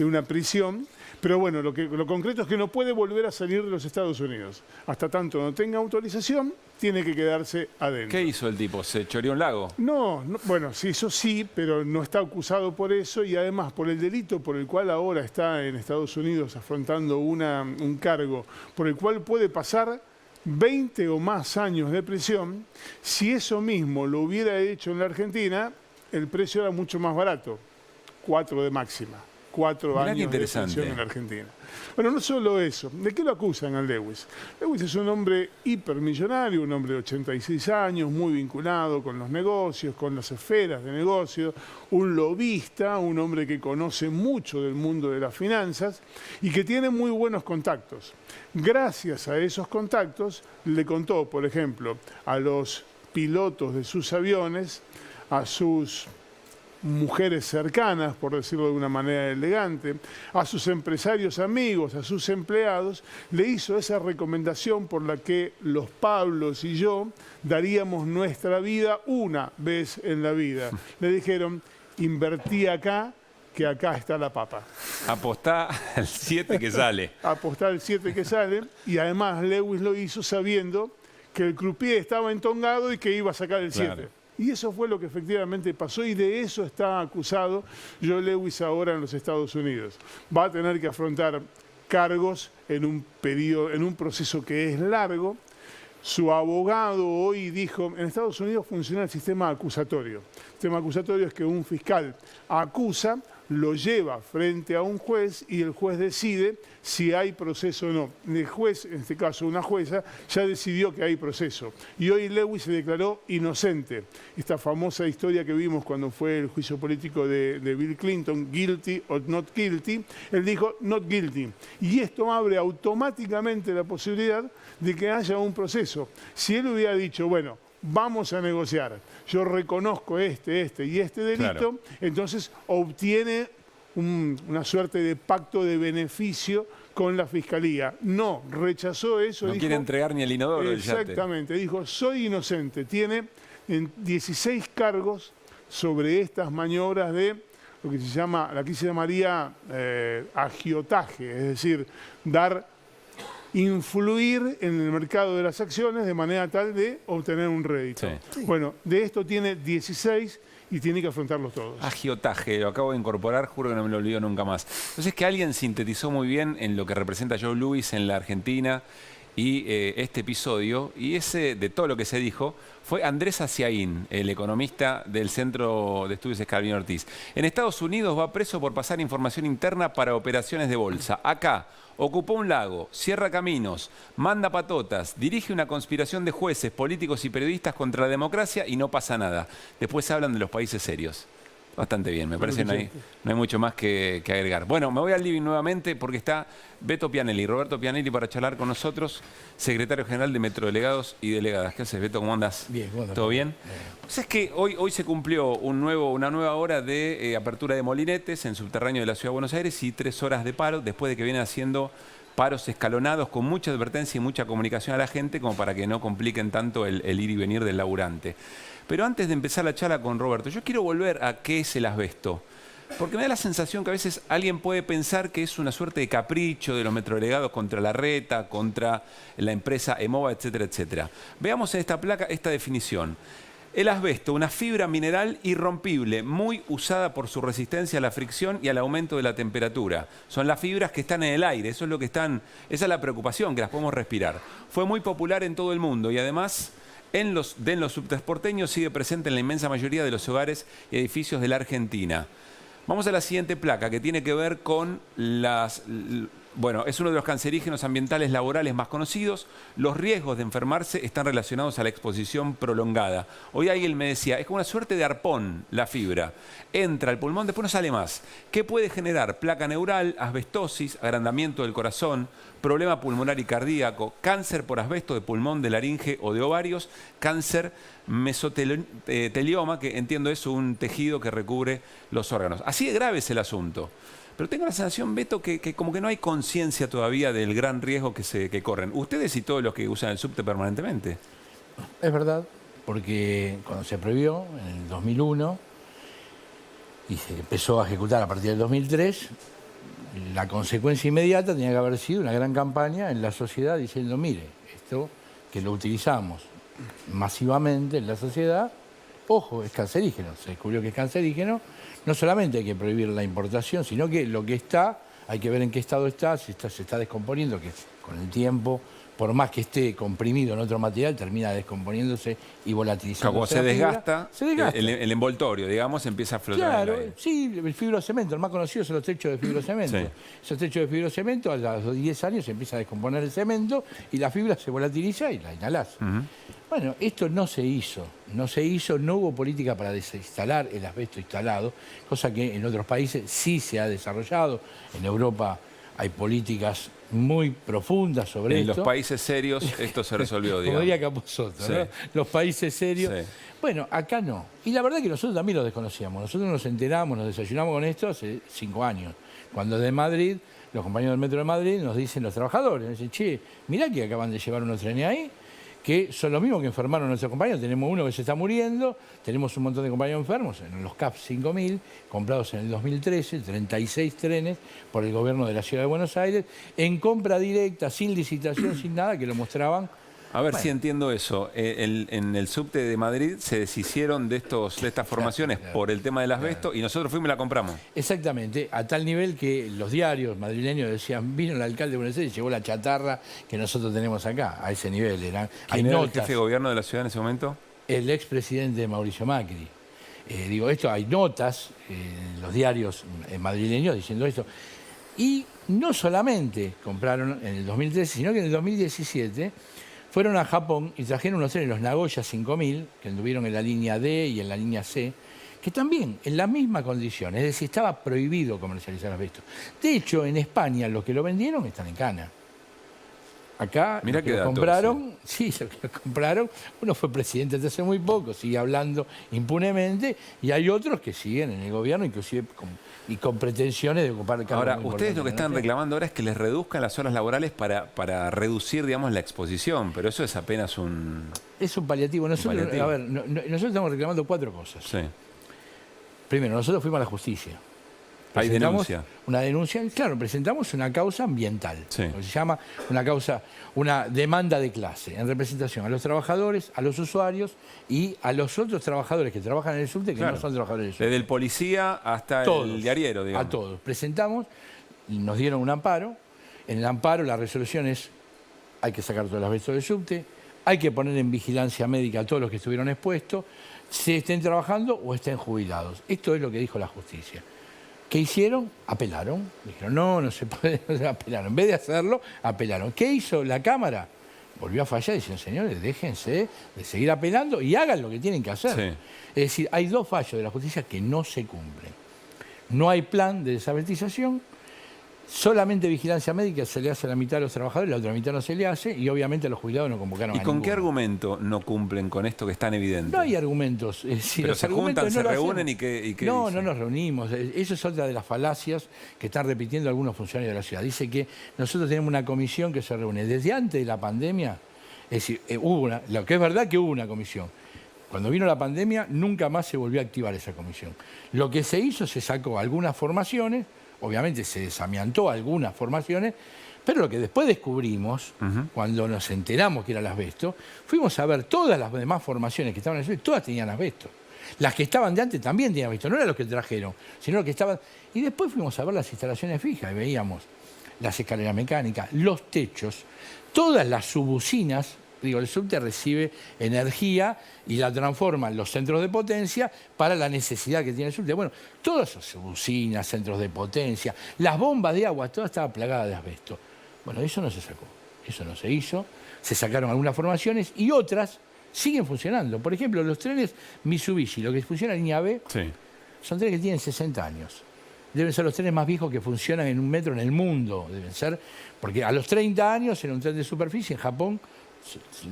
Speaker 14: una prisión. Pero bueno, lo concreto es que no puede volver a salir de los Estados Unidos. Hasta tanto no tenga autorización, tiene que quedarse adentro.
Speaker 12: ¿Qué hizo el tipo? ¿Se choreó un lago?
Speaker 14: No, bueno, sí, eso sí, pero no está acusado por eso y además por el delito por el cual ahora está en Estados Unidos afrontando un cargo por el cual puede pasar 20 o más años de prisión. Si eso mismo lo hubiera hecho en la Argentina, el precio era mucho más barato, 4 de máxima. 4 años de prisión en la Argentina. Bueno, no solo eso. ¿De qué lo acusan a Lewis? Lewis es un hombre hipermillonario, un hombre de 86 años, muy vinculado con los negocios, con las esferas de negocio, un lobista, un hombre que conoce mucho del mundo de las finanzas y que tiene muy buenos contactos. Gracias a esos contactos, le contó, por ejemplo, a los pilotos de sus aviones, a sus mujeres cercanas, por decirlo de una manera elegante, a sus empresarios amigos, a sus empleados, le hizo esa recomendación por la que los Pablos y yo daríamos nuestra vida una vez en la vida. Le dijeron, invertí acá, que acá está la papa.
Speaker 12: Apostá al 7 que sale.
Speaker 14: Apostá al 7 que sale, y además Lewis lo hizo sabiendo que el croupier estaba entongado y que iba a sacar el 7. Claro. Y eso fue lo que efectivamente pasó y de eso está acusado John Lewis ahora en los Estados Unidos. Va a tener que afrontar cargos en un proceso que es largo. Su abogado hoy dijo, en Estados Unidos funciona el sistema acusatorio. El sistema acusatorio es que un fiscal acusa, lo lleva frente a un juez y el juez decide si hay proceso o no. El juez, en este caso una jueza, ya decidió que hay proceso. Y hoy Lewis se declaró inocente. Esta famosa historia que vimos cuando fue el juicio político de Bill Clinton, guilty or not guilty, él dijo not guilty. Y esto abre automáticamente la posibilidad de que haya un proceso. Si él hubiera dicho, bueno, vamos a negociar, yo reconozco este y este delito, claro, entonces obtiene una suerte de pacto de beneficio con la Fiscalía. No, rechazó eso.
Speaker 12: No quiere entregar ni el inodoro.
Speaker 14: Exactamente, dijo, soy inocente. Tiene 16 cargos sobre estas maniobras de lo que se llama, aquí se llamaría agiotaje, es decir, influir en el mercado de las acciones de manera tal de obtener un rédito. Sí. Bueno, de esto tiene 16 y tiene que afrontarlos todos.
Speaker 12: Agiotaje, lo acabo de incorporar, juro que no me lo olvido nunca más. Entonces, que alguien sintetizó muy bien en lo que representa Joe Louis en la Argentina y este episodio, y ese de todo lo que se dijo, fue Andrés Aciaín, el economista del Centro de Estudios Escalabrini Ortiz. En Estados Unidos va preso por pasar información interna para operaciones de bolsa. Acá ocupó un lago, cierra caminos, manda patotas, dirige una conspiración de jueces, políticos y periodistas contra la democracia y no pasa nada. Después hablan de los países serios. Bastante bien, me parece que no hay mucho más que agregar. Bueno, me voy al living nuevamente porque está Beto Pianelli, Roberto Pianelli, para charlar con nosotros, secretario general de Metrodelegados y Delegadas. ¿Qué haces, Beto? ¿Cómo andás?
Speaker 17: Bien, bueno.
Speaker 12: ¿Todo bien? Pues es que hoy se cumplió una nueva hora de apertura de molinetes en subterráneo de la Ciudad de Buenos Aires y 3 horas de paro, después de que vienen haciendo paros escalonados con mucha advertencia y mucha comunicación a la gente como para que no compliquen tanto el ir y venir del laburante. Pero antes de empezar la charla con Roberto, yo quiero volver a qué es el asbesto. Porque me da la sensación que a veces alguien puede pensar que es una suerte de capricho de los metrodelegados contra la Reta, contra la empresa EMOVA, etcétera, etcétera. Veamos en esta placa esta definición. El asbesto, una fibra mineral irrompible, muy usada por su resistencia a la fricción y al aumento de la temperatura. Son las fibras que están en el aire, eso es lo que esa es la preocupación, que las podemos respirar. Fue muy popular en todo el mundo y además en los subtes porteños sigue presente en la inmensa mayoría de los hogares y edificios de la Argentina. Vamos a la siguiente placa, que tiene que ver con bueno, es uno de los cancerígenos ambientales laborales más conocidos. Los riesgos de enfermarse están relacionados a la exposición prolongada. Hoy alguien me decía, es como una suerte de arpón la fibra. Entra al pulmón, después no sale más. ¿Qué puede generar? Placa neural, asbestosis, agrandamiento del corazón, problema pulmonar y cardíaco, cáncer por asbesto de pulmón, de laringe o de ovarios, cáncer mesotelioma, que entiendo es un tejido que recubre los órganos. Así de grave es el asunto. Pero tengo la sensación, Beto, que como que no hay conciencia todavía del gran riesgo que corren. Ustedes y todos los que usan el subte permanentemente.
Speaker 17: Es verdad, porque cuando se prohibió, en el 2001, y se empezó a ejecutar a partir del 2003, la consecuencia inmediata tenía que haber sido una gran campaña en la sociedad diciendo, mire, esto que lo utilizamos masivamente en la sociedad, ojo, es cancerígeno, se descubrió que es cancerígeno. No solamente hay que prohibir la importación, sino que lo que está, hay que ver en qué estado está, si se está descomponiendo, que con el tiempo, por más que esté comprimido en otro material, termina descomponiéndose y volatilizando.
Speaker 12: Como se desgasta, el envoltorio, digamos, empieza a flotar.
Speaker 17: Claro, sí, el fibrocemento, el más conocido son los techos de fibrocemento. Sí. Esos techos de fibrocemento, a los 10 años se empieza a descomponer el cemento y la fibra se volatiliza y la inhalás. Bueno, esto no se hizo, no hubo política para desinstalar el asbesto instalado, cosa que en otros países sí se ha desarrollado. En Europa hay políticas muy profundas sobre esto.
Speaker 12: En los países serios esto se resolvió, digamos.
Speaker 17: Como diría Capusotto, ¿no? Los países serios. Sí. Bueno, acá no. Y la verdad que nosotros también lo desconocíamos. Nosotros nos enteramos, nos desayunamos con esto hace 5 años. Cuando de Madrid, los compañeros del Metro de Madrid nos dicen los trabajadores, nos dicen, che, mirá que acaban de llevar unos trenes ahí, que son los mismos que enfermaron a nuestros compañeros. Tenemos uno que se está muriendo, tenemos un montón de compañeros enfermos, en los CAP 5000, comprados en el 2013, 36 trenes por el gobierno de la Ciudad de Buenos Aires, en compra directa, sin licitación, sin nada, que lo mostraban.
Speaker 12: A ver si entiendo eso. En el subte de Madrid se deshicieron de estas formaciones por el tema del asbesto y nosotros fuimos y la compramos.
Speaker 17: Exactamente, a tal nivel que los diarios madrileños decían, vino el alcalde de Buenos Aires y llevó la chatarra que nosotros tenemos acá, a ese nivel.
Speaker 12: ¿Quién era el jefe de gobierno de la ciudad en ese momento?
Speaker 17: El expresidente Mauricio Macri. Digo, esto hay notas en los diarios madrileños diciendo esto. Y no solamente compraron en el 2013, sino que en el 2017 fueron a Japón y trajeron unos trenes, los Nagoya 5000, que anduvieron en la línea D y en la línea C, que también en la misma condición, es decir, estaba prohibido comercializar asbesto. De hecho, en España los que lo vendieron están en cana. Acá
Speaker 12: Mirá
Speaker 17: los que
Speaker 12: qué
Speaker 17: lo
Speaker 12: dato,
Speaker 17: compraron, sí, los que lo compraron, uno fue presidente hasta hace muy poco, sigue hablando impunemente, y hay otros que siguen en el gobierno, inclusive con pretensiones de ocupar el cargo.
Speaker 12: Ahora, ustedes lo que están reclamando ahora es que les reduzcan las horas laborales para reducir, digamos, la exposición, pero eso es apenas un...
Speaker 17: Es un paliativo. Nosotros, a ver, nosotros estamos reclamando 4 cosas.
Speaker 12: Sí.
Speaker 17: Primero, nosotros fuimos a la justicia.
Speaker 12: ¿Hay denuncia?
Speaker 17: Una denuncia, claro, presentamos una causa ambiental.
Speaker 12: Sí.
Speaker 17: Lo que se llama una demanda de clase, en representación a los trabajadores, a los usuarios y a los otros trabajadores que trabajan en el subte que no son trabajadores del subte.
Speaker 12: Desde el policía hasta el diariero, digamos.
Speaker 17: A todos. Presentamos y nos dieron un amparo. En el amparo la resolución es: hay que sacar todas las asbesto del subte, hay que poner en vigilancia médica a todos los que estuvieron expuestos, se estén trabajando o estén jubilados. Esto es lo que dijo la justicia. ¿Qué hicieron? Apelaron. Dijeron, no se puede, apelaron. En vez de hacerlo, apelaron. ¿Qué hizo la Cámara? Volvió a fallar y dicen, señores, déjense de seguir apelando y hagan lo que tienen que hacer.
Speaker 12: Sí.
Speaker 17: Es decir, hay 2 fallos de la justicia que no se cumplen. No hay plan de desabetización, solamente vigilancia médica se le hace a la mitad de los trabajadores, la otra mitad no se le hace, y obviamente a los jubilados no convocaron a
Speaker 12: ¿Y con
Speaker 17: ninguno.
Speaker 12: qué argumento no cumplen con esto que es tan evidente?
Speaker 17: No hay argumentos.
Speaker 12: Pero se juntan, se reúnen y qué
Speaker 17: No,
Speaker 12: dicen?
Speaker 17: no nos reunimos. Eso es otra de las falacias que están repitiendo algunos funcionarios de la ciudad. Dice que nosotros tenemos una comisión que se reúne desde antes de la pandemia. Es decir, lo que es verdad que hubo una comisión. Cuando vino la pandemia nunca más se volvió a activar esa comisión. Lo que se hizo, se sacó algunas formaciones, obviamente se desamiantó algunas formaciones, pero lo que después descubrimos, cuando nos enteramos que era el asbesto, fuimos a ver todas las demás formaciones que estaban en el asbesto, todas tenían asbesto. Las que estaban de antes también tenían asbesto, no eran los que trajeron, sino los que estaban... Y después fuimos a ver las instalaciones fijas y veíamos las escaleras mecánicas, los techos, todas las subusinas. Digo, el subte recibe energía y la transforma en los centros de potencia para la necesidad que tiene el subte. Bueno, todas esas usinas, centros de potencia, las bombas de agua, toda estaba plagada de asbesto. Bueno, eso no se sacó, eso no se hizo. Se sacaron algunas formaciones y otras siguen funcionando. Por ejemplo, los trenes Mitsubishi, lo que funciona en línea B, son trenes que tienen 60 años. Deben ser los trenes más viejos que funcionan en un metro en el mundo. Deben ser, porque a los 30 años era un tren de superficie en Japón.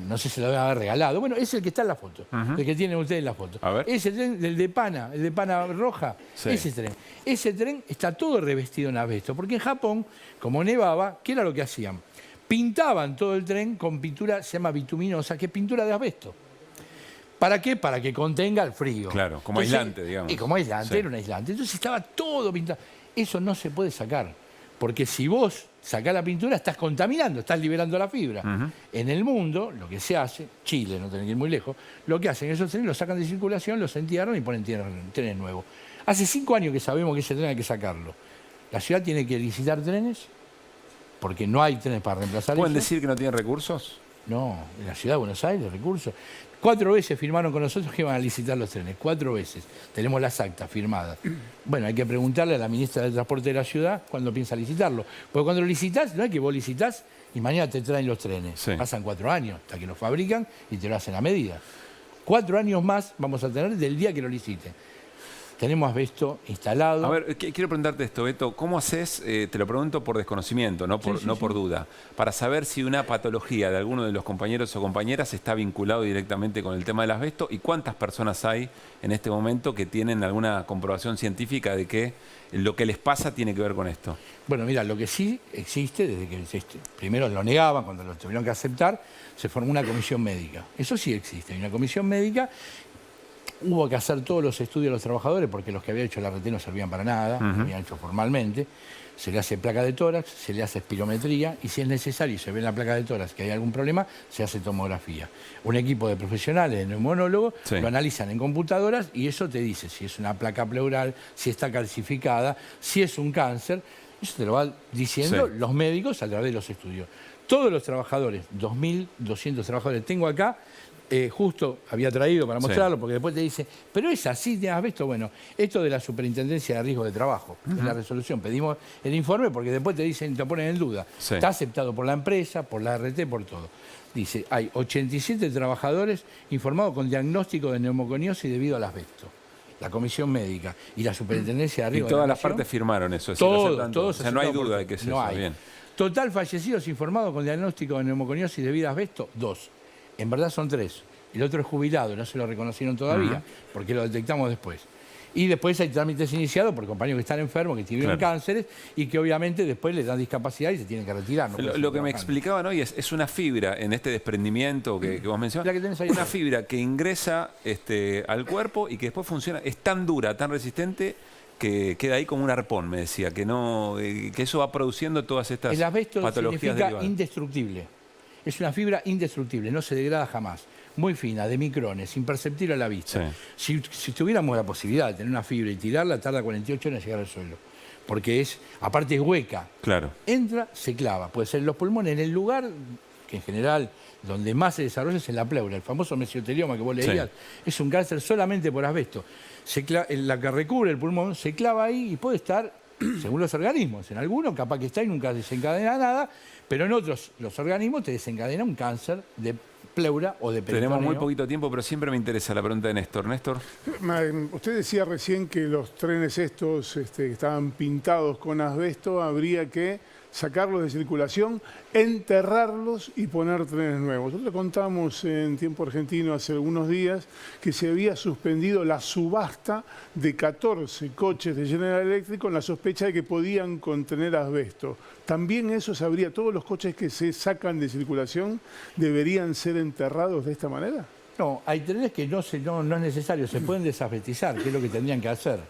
Speaker 17: No sé si lo deben haber regalado. Bueno, es el que está en la foto, el que tienen ustedes en la foto. Ese tren, el de Pana roja, ese tren está todo revestido en asbesto. Porque en Japón, como nevaba, ¿qué era lo que hacían? Pintaban todo el tren con pintura, se llama bituminosa, que es pintura de asbesto. ¿Para qué? Para que contenga el frío.
Speaker 12: Claro, como aislante, digamos.
Speaker 17: Y como aislante, era un aislante. Entonces estaba todo pintado. Eso no se puede sacar. Porque si vos sacás la pintura, estás contaminando, estás liberando la fibra. En el mundo, lo que se hace, Chile, no tiene que ir muy lejos, lo que hacen esos trenes, los sacan de circulación, los entierran y ponen trenes nuevos. Hace 5 años que sabemos que ese tren hay que sacarlo. La ciudad tiene que licitar trenes, porque no hay trenes para reemplazar eso.
Speaker 12: ¿Pueden decir que no tienen recursos?
Speaker 17: No, en la ciudad de Buenos Aires, recursos. 4 veces firmaron con nosotros que iban a licitar los trenes, 4 veces. Tenemos las actas firmadas. Bueno, hay que preguntarle a la ministra de Transporte de la ciudad cuándo piensa licitarlo. Porque cuando lo licitas, no es que vos licitas y mañana te traen los trenes. Pasan 4 años hasta que lo fabrican y te lo hacen a medida. 4 años más vamos a tener del día que lo liciten. Tenemos asbesto instalado.
Speaker 12: A ver, quiero preguntarte esto, Beto. ¿Cómo haces, te lo pregunto por desconocimiento, no por duda, para saber si una patología de alguno de los compañeros o compañeras está vinculado directamente con el tema del asbesto y cuántas personas hay en este momento que tienen alguna comprobación científica de que lo que les pasa tiene que ver con esto?
Speaker 17: Bueno, mira, lo que sí existe, desde que primero lo negaban, cuando lo tuvieron que aceptar, se formó una comisión médica. Eso sí existe, hay una comisión médica. Hubo que hacer todos los estudios de los trabajadores porque los que había hecho la RT no servían para nada, lo habían hecho formalmente. Se le hace placa de tórax, se le hace espirometría y si es necesario y se ve en la placa de tórax que hay algún problema, se hace tomografía. Un equipo de profesionales, de neumonólogos, lo analizan en computadoras y eso te dice si es una placa pleural, si está calcificada, si es un cáncer. Eso te lo van diciendo los médicos a través de los estudios. Todos los trabajadores, 2.200 trabajadores tengo acá, justo había traído para mostrarlo, porque después te dice, pero es así, ¿has visto? Bueno, esto de la Superintendencia de Riesgo de Trabajo, es la resolución. Pedimos el informe porque después te dicen, te ponen en duda.
Speaker 12: Sí.
Speaker 17: Está aceptado por la empresa, por la ART, por todo. Dice, hay 87 trabajadores informados con diagnóstico de neumoconiosis debido al asbesto. La comisión médica y la Superintendencia de Riesgo
Speaker 12: Y todas
Speaker 17: de la
Speaker 12: las partes firmaron eso.
Speaker 17: Todos.
Speaker 12: O sea, no hay duda de que es eso. Bien.
Speaker 17: Total fallecidos informados con diagnóstico de neumoconiosis debido a asbesto, 2. En verdad son 3. El otro es jubilado, no se lo reconocieron todavía, porque lo detectamos después. Y después hay trámites iniciados por compañeros que están enfermos, que tuvieron cánceres y que obviamente después les dan discapacidad y se tienen que retirar. No
Speaker 12: lo que me explicaban hoy es una fibra en este desprendimiento que vos mencionás. Una fibra que ingresa al cuerpo y que después funciona. Es tan dura, tan resistente, que queda ahí como un arpón, me decía, que eso va produciendo todas estas
Speaker 17: patologías. El asbesto significa
Speaker 12: derivadas.
Speaker 17: Indestructible. Es una fibra indestructible, no se degrada jamás. Muy fina, de micrones, imperceptible a la vista. Sí. Si tuviéramos la posibilidad de tener una fibra y tirarla, tarda 48 horas en llegar al suelo. Porque aparte es hueca.
Speaker 12: Claro.
Speaker 17: Entra, se clava. Puede ser en los pulmones, en el lugar que en general donde más se desarrolla es en la pleura. El famoso mesotelioma que vos leías es un cáncer solamente por asbesto. La que recubre el pulmón se clava ahí y puede estar, según los organismos. En algunos capaz que está y nunca desencadena nada, pero en otros los organismos te desencadena un cáncer de pleura o de peritoneo.
Speaker 12: Tenemos muy poquito tiempo, pero siempre me interesa la pregunta de Néstor. Néstor.
Speaker 14: Usted decía recién que los trenes estos que estaban pintados con asbesto, habría que sacarlos de circulación, enterrarlos y poner trenes nuevos. Nosotros contamos en Tiempo Argentino hace algunos días que se había suspendido la subasta de 14 coches de General Electric con la sospecha de que podían contener asbesto. ¿También eso sabría? ¿Todos los coches que se sacan de circulación deberían ser enterrados de esta manera?
Speaker 17: No, hay trenes que no es necesario, se pueden desasbestizar, que es lo que tendrían que hacer.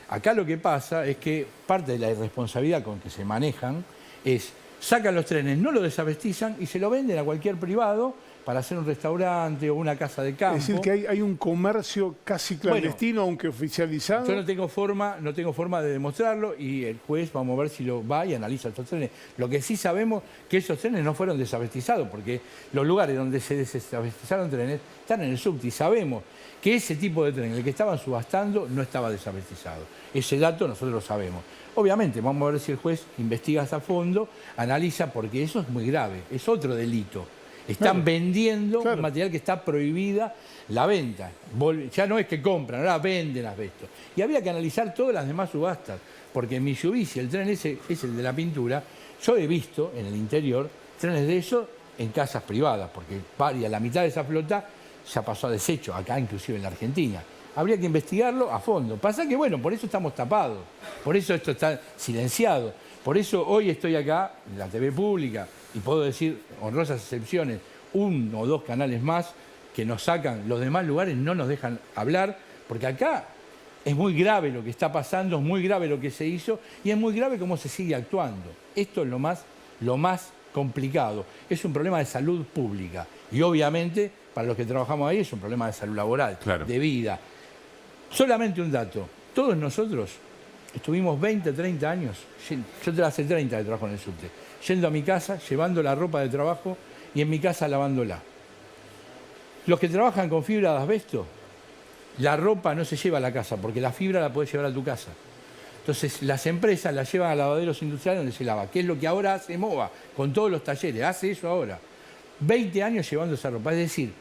Speaker 17: Acá lo que pasa es que parte de la irresponsabilidad con que se manejan es, sacan los trenes, no lo desasbestizan y se lo venden a cualquier privado para hacer un restaurante o una casa de campo.
Speaker 14: Es decir, que hay un comercio casi clandestino, aunque oficializado.
Speaker 17: Yo no tengo forma de demostrarlo y el juez, vamos a ver si lo va y analiza estos trenes. Lo que sí sabemos que esos trenes no fueron desasbestizados, porque los lugares donde se desasbestizaron trenes están en el subte y sabemos que ese tipo de tren, el que estaban subastando, no estaba desasbestizado. Ese dato nosotros lo sabemos. Obviamente, vamos a ver si el juez investiga hasta fondo, analiza, porque eso es muy grave, es otro delito. Están vendiendo un material que está prohibida la venta. Ya no es que compran, ahora venden asbesto. Y habría que analizar todas las demás subastas, porque en Mitsubishi, el tren ese es el de la pintura, yo he visto en el interior trenes de eso en casas privadas, porque la mitad de esa flota ya pasó a desecho, acá inclusive en la Argentina. Habría que investigarlo a fondo. Pasa que, bueno, por eso estamos tapados, por eso esto está silenciado, por eso hoy estoy acá en la TV pública y puedo decir, honrosas excepciones, 1 o 2 canales más que nos sacan, los demás lugares no nos dejan hablar, porque acá es muy grave lo que está pasando, es muy grave lo que se hizo y es muy grave cómo se sigue actuando. Esto es lo más complicado. Es un problema de salud pública y obviamente para los que trabajamos ahí es un problema de salud laboral, de vida. Solamente un dato, todos nosotros estuvimos 20, 30 años, yo hace 30 que trabajo en el subte, yendo a mi casa, llevando la ropa de trabajo y en mi casa lavándola. Los que trabajan con fibra de asbesto, la ropa no se lleva a la casa porque la fibra la puedes llevar a tu casa. Entonces las empresas la llevan a lavaderos industriales donde se lava, que es lo que ahora hace MOVA con todos los talleres, hace eso ahora. 20 años llevando esa ropa, es decir,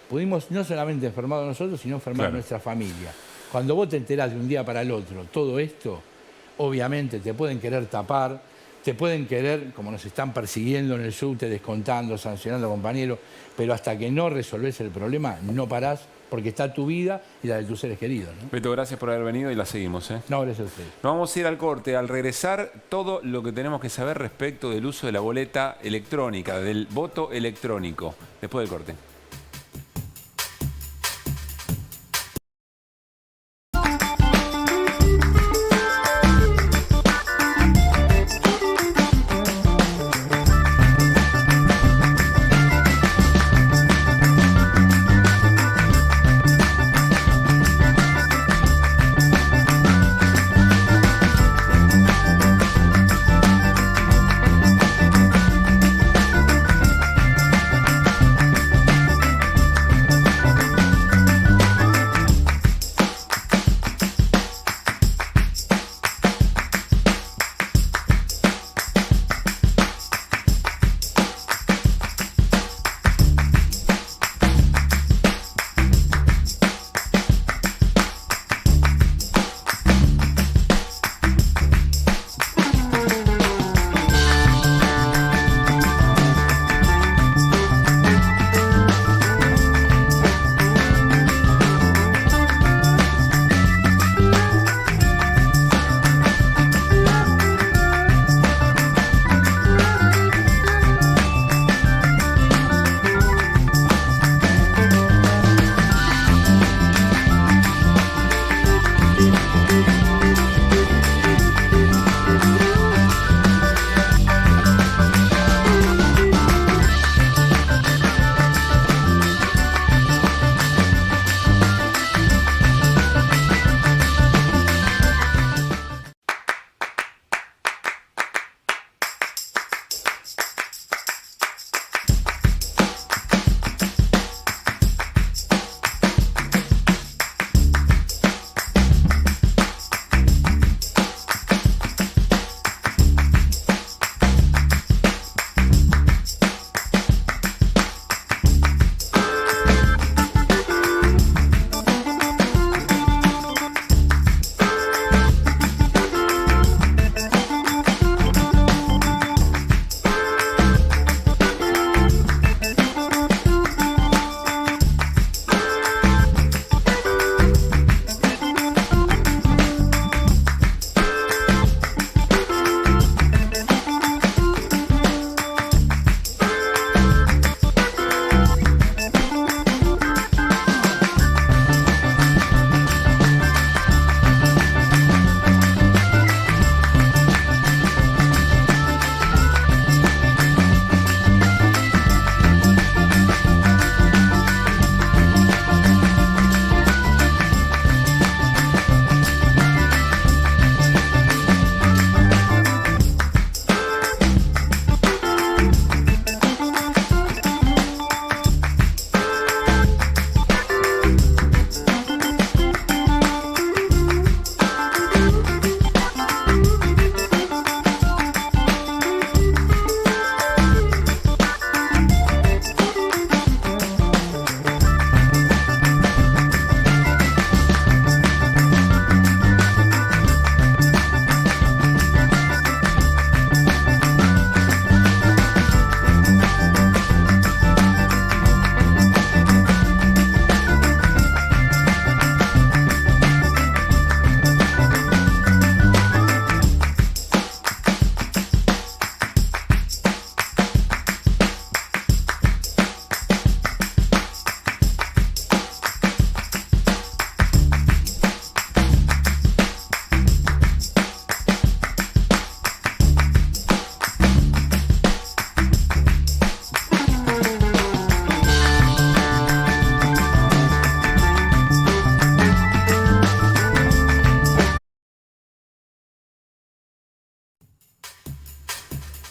Speaker 17: pudimos no solamente enfermar a nosotros, sino enfermar a nuestra familia. Cuando vos te enterás de un día para el otro todo esto, obviamente te pueden querer tapar, te pueden querer, como nos están persiguiendo en el subte, descontando, sancionando a compañeros, pero hasta que no resolvés el problema, no parás, porque está tu vida y la de tus seres queridos, ¿no?
Speaker 12: Beto, gracias por haber venido y la seguimos, ¿eh?
Speaker 17: No, gracias a ustedes.
Speaker 12: Nos vamos a ir al corte. Al regresar, todo lo que tenemos que saber respecto del uso de la boleta electrónica, del voto electrónico. Después del corte.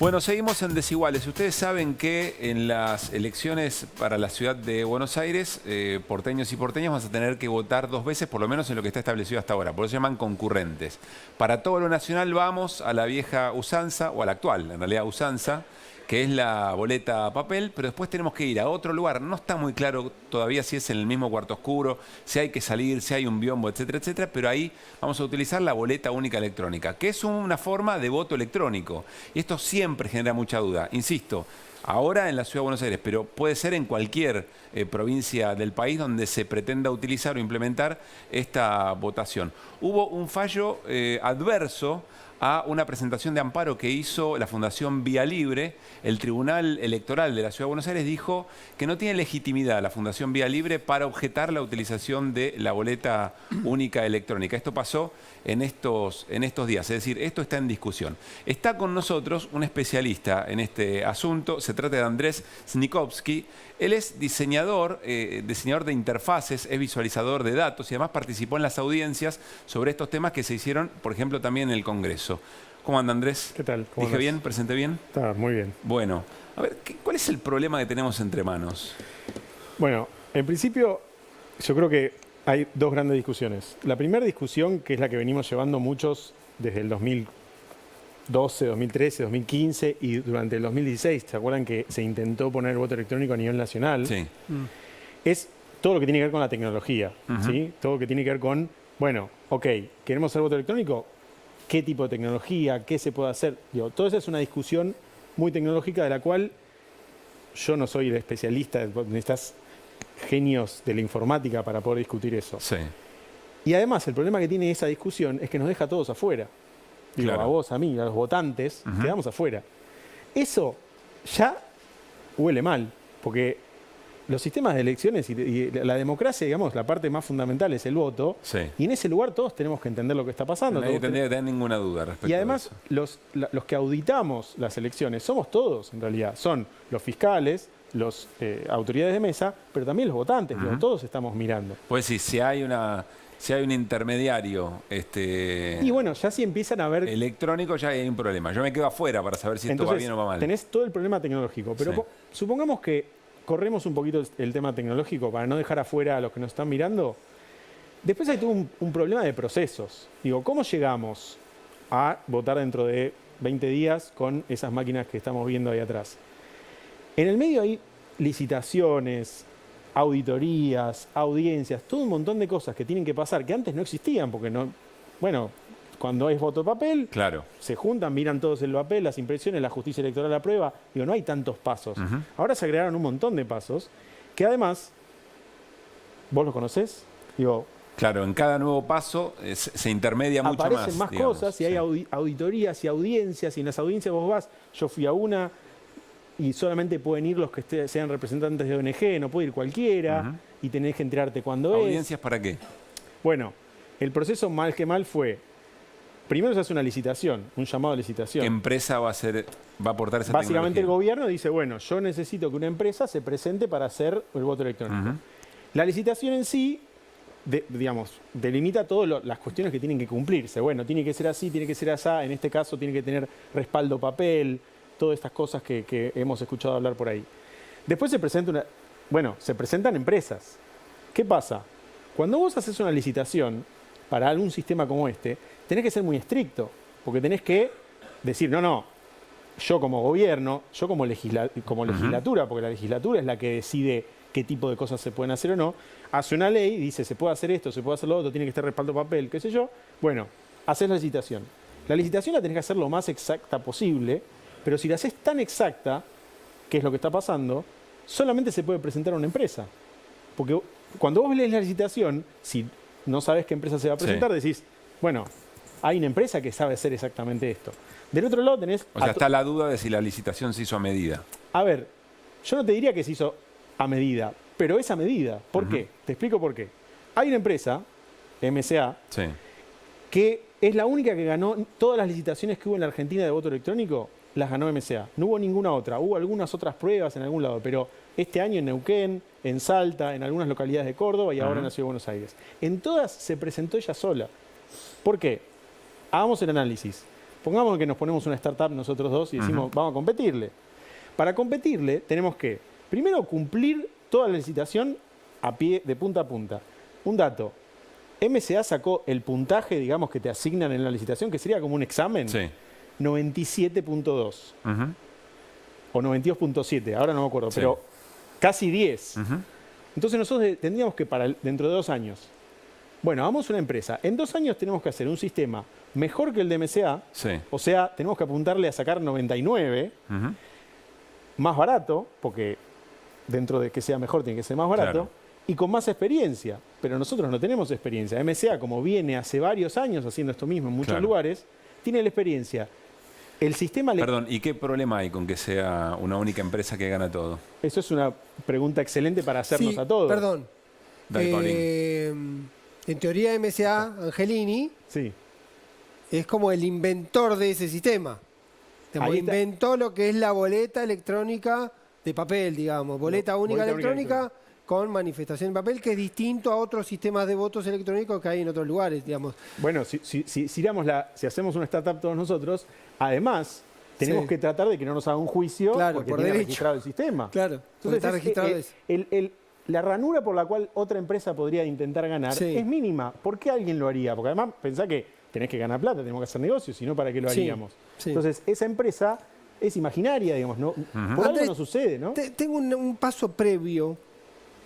Speaker 12: Bueno, seguimos en Desiguales. Ustedes saben que en las elecciones para la ciudad de Buenos Aires, porteños y porteñas vas a tener que votar 2 veces, por lo menos en lo que está establecido hasta ahora. Por eso se llaman concurrentes. Para todo lo nacional vamos a la vieja usanza, o a la actual, en realidad usanza, que es la boleta a papel, pero después tenemos que ir a otro lugar. No está muy claro todavía si es en el mismo cuarto oscuro, si hay que salir, si hay un biombo, etcétera, etcétera, pero ahí vamos a utilizar la boleta única electrónica, que es una forma de voto electrónico. Y esto siempre genera mucha duda. Insisto, ahora en la Ciudad de Buenos Aires, pero puede ser en cualquier provincia del país donde se pretenda utilizar o implementar esta votación. Hubo un fallo adverso a una presentación de amparo que hizo la Fundación Vía Libre. El Tribunal Electoral de la Ciudad de Buenos Aires dijo que no tiene legitimidad la Fundación Vía Libre para objetar la utilización de la boleta única electrónica. Esto pasó en estos días, es decir, esto está en discusión. Está con nosotros un especialista en este asunto, se trata de Andrés Snikovsky. Él es diseñador de interfaces, es visualizador de datos y además participó en las audiencias sobre estos temas que se hicieron, por ejemplo, también en el Congreso. ¿Cómo anda, Andrés?
Speaker 18: ¿Qué tal? ¿Cómo
Speaker 12: ¿Dije
Speaker 18: andas?
Speaker 12: bien? ¿Presenté bien?
Speaker 18: Está muy bien.
Speaker 12: Bueno, a ver, ¿cuál es el problema que tenemos entre manos?
Speaker 18: Bueno, en principio yo creo que hay 2 grandes discusiones. La primera discusión, que es la que venimos llevando muchos desde el 2012, 2013, 2015 y durante el 2016, ¿se acuerdan que se intentó poner el voto electrónico a nivel nacional?
Speaker 12: Sí.
Speaker 18: Es todo lo que tiene que ver con la tecnología, ¿sí? Todo lo que tiene que ver con, bueno, ok, ¿queremos hacer voto electrónico? ¿Qué tipo de tecnología? ¿Qué se puede hacer? Digo, todo eso es una discusión muy tecnológica de la cual yo no soy el especialista, necesitas genios de la informática para poder discutir eso.
Speaker 12: Sí.
Speaker 18: Y además el problema que tiene esa discusión es que nos deja a todos afuera. Digo,
Speaker 12: Claro.
Speaker 18: a vos, a mí, a los votantes, quedamos afuera. Eso ya huele mal, porque los sistemas de elecciones y la democracia, digamos, la parte más fundamental es el voto.
Speaker 12: Sí.
Speaker 18: Y en ese lugar todos tenemos que entender lo que está pasando.
Speaker 12: Nadie
Speaker 18: todos
Speaker 12: tendría que tener ninguna duda respecto
Speaker 18: y
Speaker 12: a
Speaker 18: además,
Speaker 12: eso.
Speaker 18: los que auditamos las elecciones somos todos, en realidad. Son los fiscales, las autoridades de mesa, pero también los votantes. Digo, todos estamos mirando.
Speaker 12: Pues sí, si hay un intermediario
Speaker 18: Y bueno, ya si empiezan a ver...
Speaker 12: electrónico, ya hay un problema. Yo me quedo afuera para saber si esto va bien o va mal.
Speaker 18: Tenés todo el problema tecnológico. Pero
Speaker 12: Sí.
Speaker 18: supongamos que corremos un poquito el tema tecnológico para no dejar afuera a los que nos están mirando. Después hay todo un problema de procesos. Digo, ¿cómo llegamos a votar dentro de 20 días con esas máquinas que estamos viendo ahí atrás? En el medio hay licitaciones, auditorías, audiencias, todo un montón de cosas que tienen que pasar, que antes no existían, porque no... Bueno, cuando es voto papel,
Speaker 12: Claro.
Speaker 18: se juntan, miran todos el papel, las impresiones, la justicia electoral aprueba. Digo, no hay tantos pasos. Ahora se agregaron un montón de pasos, que además, ¿vos los conocés? Digo,
Speaker 12: Claro, en cada nuevo paso se intermedia mucho más.
Speaker 18: aparecen más
Speaker 12: digamos.
Speaker 18: cosas y hay auditorías y audiencias, y en las audiencias vos vas, yo fui a una y solamente pueden ir los que sean representantes de ONG, no puede ir cualquiera, y tenés que enterarte cuándo es.
Speaker 12: ¿Audiencias para qué?
Speaker 18: Bueno, el proceso mal que mal fue, primero se hace una licitación, un llamado a licitación.
Speaker 12: ¿Qué empresa va a aportar esa
Speaker 18: Básicamente el
Speaker 12: tecnología?
Speaker 18: gobierno dice, bueno, yo necesito que una empresa se presente para hacer el voto electrónico. La licitación en sí, digamos, delimita todas las cuestiones que tienen que cumplirse. Bueno, tiene que ser así, tiene que ser así, en este caso tiene que tener respaldo papel, todas estas cosas que hemos escuchado hablar por ahí. Después se presentan empresas. ¿Qué pasa? Cuando vos haces una licitación para algún sistema como este, tenés que ser muy estricto, porque tenés que decir, no, yo como gobierno, yo como legislatura, porque la legislatura es la que decide qué tipo de cosas se pueden hacer o no, hace una ley, dice, se puede hacer esto, se puede hacer lo otro, tiene que estar respaldo papel, qué sé yo. Bueno, haces la licitación. La licitación la tenés que hacer lo más exacta posible, pero si la haces tan exacta, que es lo que está pasando, solamente se puede presentar a una empresa. Porque cuando vos lees la licitación, si no sabes qué empresa se va a presentar, decís, bueno, hay una empresa que sabe hacer exactamente esto. Del otro lado tenés...
Speaker 12: O sea, está la duda de si la licitación se hizo a medida.
Speaker 18: A ver, yo no te diría que se hizo a medida, pero es a medida. ¿Por qué? Te explico por qué. Hay una empresa, MSA,
Speaker 12: Sí.
Speaker 18: que es la única que ganó todas las licitaciones que hubo en la Argentina de voto electrónico, las ganó MSA. No hubo ninguna otra. Hubo algunas otras pruebas en algún lado, pero este año en Neuquén, en Salta, en algunas localidades de Córdoba y ahora en la Ciudad de Buenos Aires. En todas se presentó ella sola. ¿Por qué? Hagamos el análisis. Pongamos que nos ponemos una startup nosotros dos y decimos, vamos a competirle. Para competirle tenemos que, primero, cumplir toda la licitación a pie, de punta a punta. Un dato, MCA sacó el puntaje, digamos, que te asignan en la licitación, que sería como un examen, 97.2 o 92.7, ahora no me acuerdo, pero casi 10. Entonces nosotros tendríamos que, dentro de 2 años, bueno, vamos a una empresa, en 2 años tenemos que hacer un sistema mejor que el de MCA, o sea, tenemos que apuntarle a sacar 99, más barato, porque dentro de que sea mejor tiene que ser más barato, y con más experiencia. Pero nosotros no tenemos experiencia. MCA, como viene hace varios años haciendo esto mismo en muchos lugares, tiene la experiencia. El sistema...
Speaker 12: Perdón, ¿y qué problema hay con que sea una única empresa que gana todo?
Speaker 18: Eso es una pregunta excelente para hacernos a todos.
Speaker 15: Perdón. En teoría MCA, Angelini, es como el inventor de ese sistema. Inventó lo que es la boleta electrónica de papel, digamos. Boleta única electrónica con manifestación en papel, que es distinto a otros sistemas de votos electrónicos que hay en otros lugares, digamos.
Speaker 18: Bueno, si hacemos una startup todos nosotros, además tenemos que tratar de que no nos haga un juicio porque tiene registrado el sistema.
Speaker 15: Claro, entonces está registrado eso.
Speaker 18: La ranura por la cual otra empresa podría intentar ganar es mínima. ¿Por qué alguien lo haría? Porque además pensá que tenés que ganar plata, tenemos que hacer negocios, si no, ¿para qué lo haríamos? Entonces, esa empresa es imaginaria, digamos, ¿no? Por algo no sucede, ¿no?
Speaker 15: Tengo un paso previo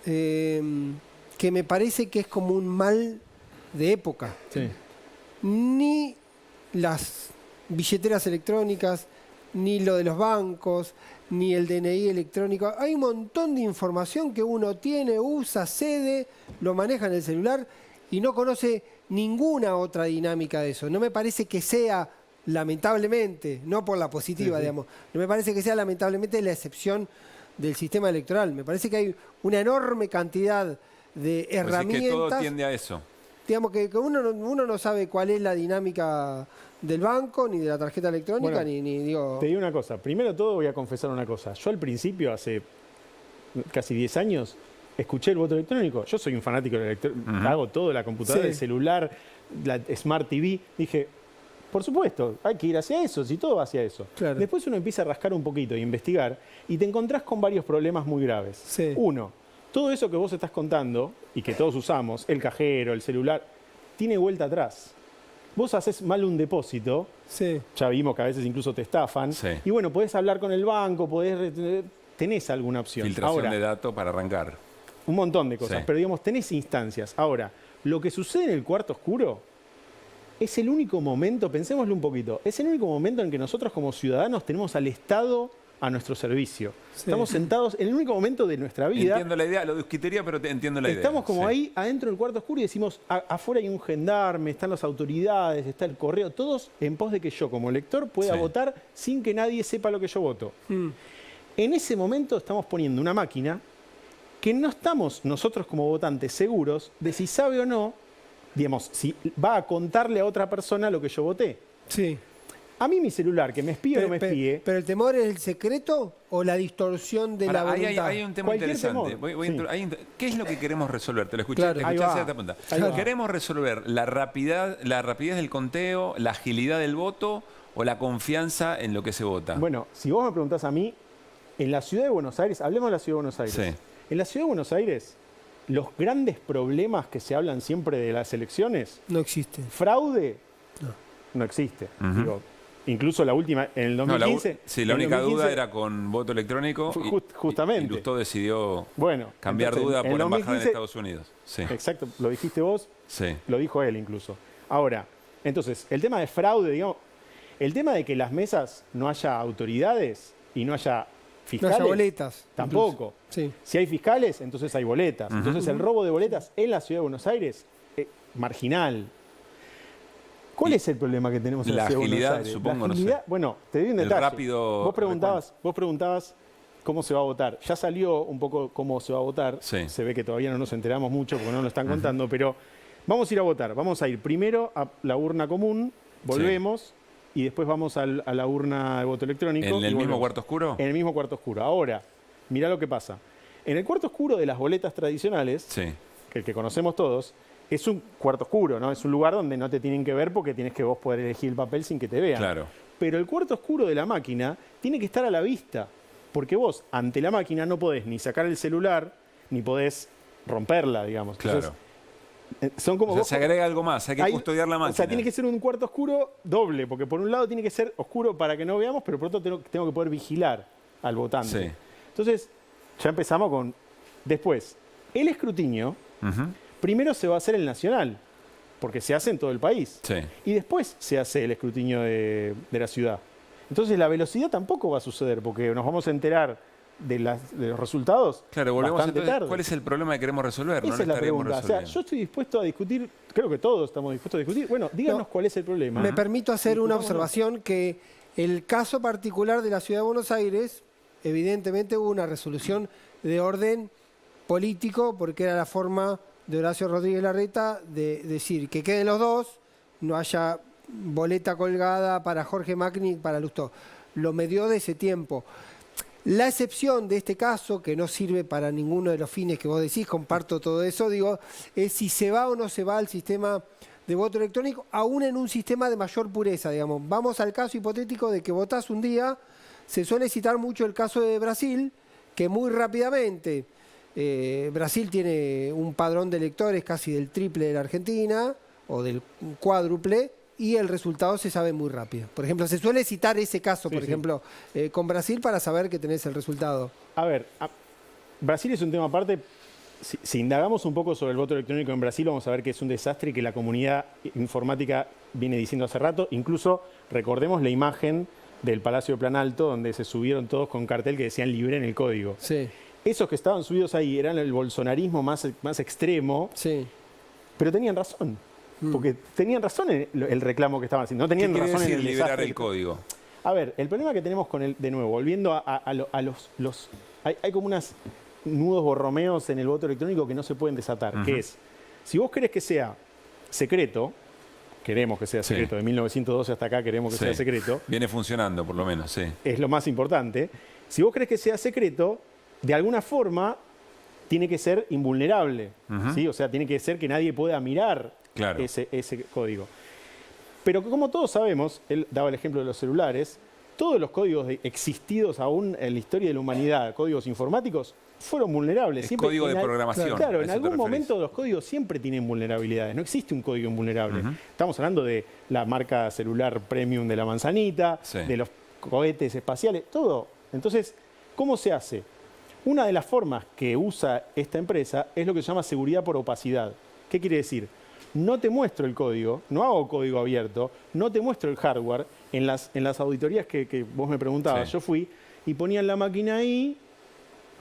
Speaker 15: que me parece que es como un mal de época. Ni las billeteras electrónicas, ni lo de los bancos, ni el DNI electrónico. Hay un montón de información que uno tiene, usa, cede, lo maneja en el celular y no conoce ninguna otra dinámica de eso. No me parece que sea, lamentablemente, no por la positiva, digamos, no me parece que sea lamentablemente la excepción del sistema electoral. Me parece que hay una enorme cantidad de herramientas.
Speaker 12: Que todo tiende a eso.
Speaker 15: Digamos que uno no sabe cuál es la dinámica del banco, ni de la tarjeta electrónica,
Speaker 18: bueno,
Speaker 15: ni digo...
Speaker 18: Te digo una cosa. Primero de todo voy a confesar una cosa. Yo al principio, hace casi 10 años, escuché el voto electrónico. Yo soy un fanático del electrónico. Hago todo, la computadora, el celular, la Smart TV. Dije, por supuesto, hay que ir hacia eso, si todo va hacia eso. Claro. Después uno empieza a rascar un poquito y investigar y te encontrás con varios problemas muy graves. Uno, todo eso que vos estás contando y que todos usamos, el cajero, el celular, tiene vuelta atrás. Vos haces mal un depósito, ya vimos que a veces incluso te estafan, y bueno, podés hablar con el banco, tenés alguna opción.
Speaker 12: Filtración de datos para arrancar.
Speaker 18: Un montón de cosas, pero digamos, tenés instancias. Ahora, lo que sucede en el cuarto oscuro es el único momento, pensémoslo un poquito, es el único momento en que nosotros como ciudadanos tenemos al Estado a nuestro servicio. Estamos sentados en el único momento de nuestra vida.
Speaker 12: Entiendo la idea, lo discutiría, pero entiendo la idea.
Speaker 18: Estamos como ahí adentro del cuarto oscuro y decimos, afuera hay un gendarme, están las autoridades, está el correo, todos en pos de que yo como elector pueda votar sin que nadie sepa lo que yo voto. En ese momento estamos poniendo una máquina que no estamos nosotros como votantes seguros de si sabe o no, digamos, si va a contarle a otra persona lo que yo voté. A mí mi celular, que me espíe o no me espíe...
Speaker 15: ¿Pero el temor es el secreto o la distorsión de la voluntad?
Speaker 12: Hay un tema interesante. ¿Qué es lo que queremos resolver? Te lo escuché, te escuché hacia esta punta. ¿Queremos resolver la rapidez del conteo, la agilidad del voto o la confianza en lo que se vota?
Speaker 18: Bueno, si vos me preguntás a mí, en la Ciudad de Buenos Aires, hablemos de la Ciudad de Buenos Aires. En la Ciudad de Buenos Aires, los grandes problemas que se hablan siempre de las elecciones...
Speaker 15: No existen.
Speaker 18: Fraude, no existe. Digo, incluso la última, en el 2015...
Speaker 12: la única duda era con voto electrónico.
Speaker 18: Justamente.
Speaker 12: Y Lustó decidió cambiar
Speaker 18: entonces,
Speaker 12: duda por
Speaker 18: 2015,
Speaker 12: embajada en Estados Unidos.
Speaker 18: Exacto, lo dijiste vos, lo dijo él incluso. Ahora, entonces, el tema de fraude, digamos, el tema de que las mesas no haya autoridades y no haya fiscales...
Speaker 15: No haya boletas.
Speaker 18: Tampoco. Si hay fiscales, entonces hay boletas. Entonces el robo de boletas en la Ciudad de Buenos Aires es marginal. ¿Cuál es el problema que tenemos en la Ciudad de Buenos Aires?
Speaker 12: Supongo, la agilidad,
Speaker 18: bueno, te doy un detalle. Vos preguntabas cómo se va a votar. Ya salió un poco cómo se va a votar. Se ve que todavía no nos enteramos mucho porque no lo están contando, pero vamos a ir a votar. Vamos a ir primero a la urna común, volvemos, y después vamos a la urna de voto electrónico.
Speaker 12: ¿En el mismo cuarto oscuro?
Speaker 18: En el mismo cuarto oscuro. Ahora, mirá lo que pasa. En el cuarto oscuro de las boletas tradicionales, el que conocemos todos, es un cuarto oscuro, ¿no? Es un lugar donde no te tienen que ver porque tienes que vos poder elegir el papel sin que te vean.
Speaker 12: Claro.
Speaker 18: Pero el cuarto oscuro de la máquina tiene que estar a la vista, porque vos ante la máquina no podés ni sacar el celular, ni podés romperla, digamos.
Speaker 12: Claro.
Speaker 18: Entonces, son como
Speaker 12: se agrega algo más, hay que custodiar la máquina.
Speaker 18: O sea, tiene que ser un cuarto oscuro doble, porque por un lado tiene que ser oscuro para que no veamos, pero por otro tengo que poder vigilar al votante.
Speaker 12: Sí.
Speaker 18: Entonces, ya empezamos con... Después, el escrutinio, primero se va a hacer el nacional, porque se hace en todo el país.
Speaker 12: Sí.
Speaker 18: Y después se hace el escrutinio de la ciudad. Entonces, la velocidad tampoco va a suceder, porque nos vamos a enterar de los resultados.
Speaker 12: Claro, volvemos
Speaker 18: bastante
Speaker 12: entonces,
Speaker 18: tarde.
Speaker 12: ¿cuál es el problema que queremos resolver?
Speaker 18: Esa es la pregunta. O sea, yo estoy dispuesto a discutir, creo que todos estamos dispuestos a discutir. Bueno, díganos cuál es el problema.
Speaker 15: Me permito hacer una observación que el caso particular de la Ciudad de Buenos Aires, evidentemente hubo una resolución de orden político, porque era la forma de Horacio Rodríguez Larreta de decir que queden los dos, no haya boleta colgada para Jorge Macri y para Lustó. Lo medió de ese tiempo. La excepción de este caso, que no sirve para ninguno de los fines que vos decís, comparto todo eso, digo, es si se va o no se va al sistema de voto electrónico, aún en un sistema de mayor pureza, digamos. Vamos al caso hipotético de que votás un día, se suele citar mucho el caso de Brasil, que muy rápidamente, Brasil tiene un padrón de electores casi del triple de la Argentina, o del cuádruple, y el resultado se sabe muy rápido. Por ejemplo, se suele citar ese caso, por ejemplo, con Brasil para saber que tenés el resultado.
Speaker 18: A ver, Brasil es un tema aparte. Si indagamos un poco sobre el voto electrónico en Brasil, vamos a ver que es un desastre y que la comunidad informática viene diciendo hace rato. Incluso recordemos la imagen del Palacio de Planalto, donde se subieron todos con cartel que decían liberen el código.
Speaker 15: Sí.
Speaker 18: Esos que estaban subidos ahí eran el bolsonarismo más extremo, pero tenían razón. Porque tenían razón en el reclamo que estaban haciendo. No tenían razón en el
Speaker 12: liberar el código.
Speaker 18: A ver, el problema que tenemos con de nuevo, volviendo a los hay como unos nudos borromeos en el voto electrónico que no se pueden desatar, que es, si vos querés que sea secreto, queremos que sea secreto, de 1912 hasta acá queremos que sea secreto.
Speaker 12: Viene funcionando, por lo menos, sí.
Speaker 18: Es lo más importante. Si vos querés que sea secreto, de alguna forma tiene que ser invulnerable, ¿sí? O sea, tiene que ser que nadie pueda mirar ese código. Pero como todos sabemos, él daba el ejemplo de los celulares, todos los códigos existidos aún en la historia de la humanidad, códigos informáticos, fueron vulnerables.
Speaker 12: El código de programación.
Speaker 18: Claro, en algún momento los códigos siempre tienen vulnerabilidades. No existe un código invulnerable. Estamos hablando de la marca celular premium de la manzanita, de los cohetes espaciales, todo. Entonces, ¿cómo se hace? Una de las formas que usa esta empresa es lo que se llama seguridad por opacidad. ¿Qué quiere decir? No te muestro el código, no hago código abierto, no te muestro el hardware. En las auditorías que vos me preguntabas, yo fui y ponían la máquina ahí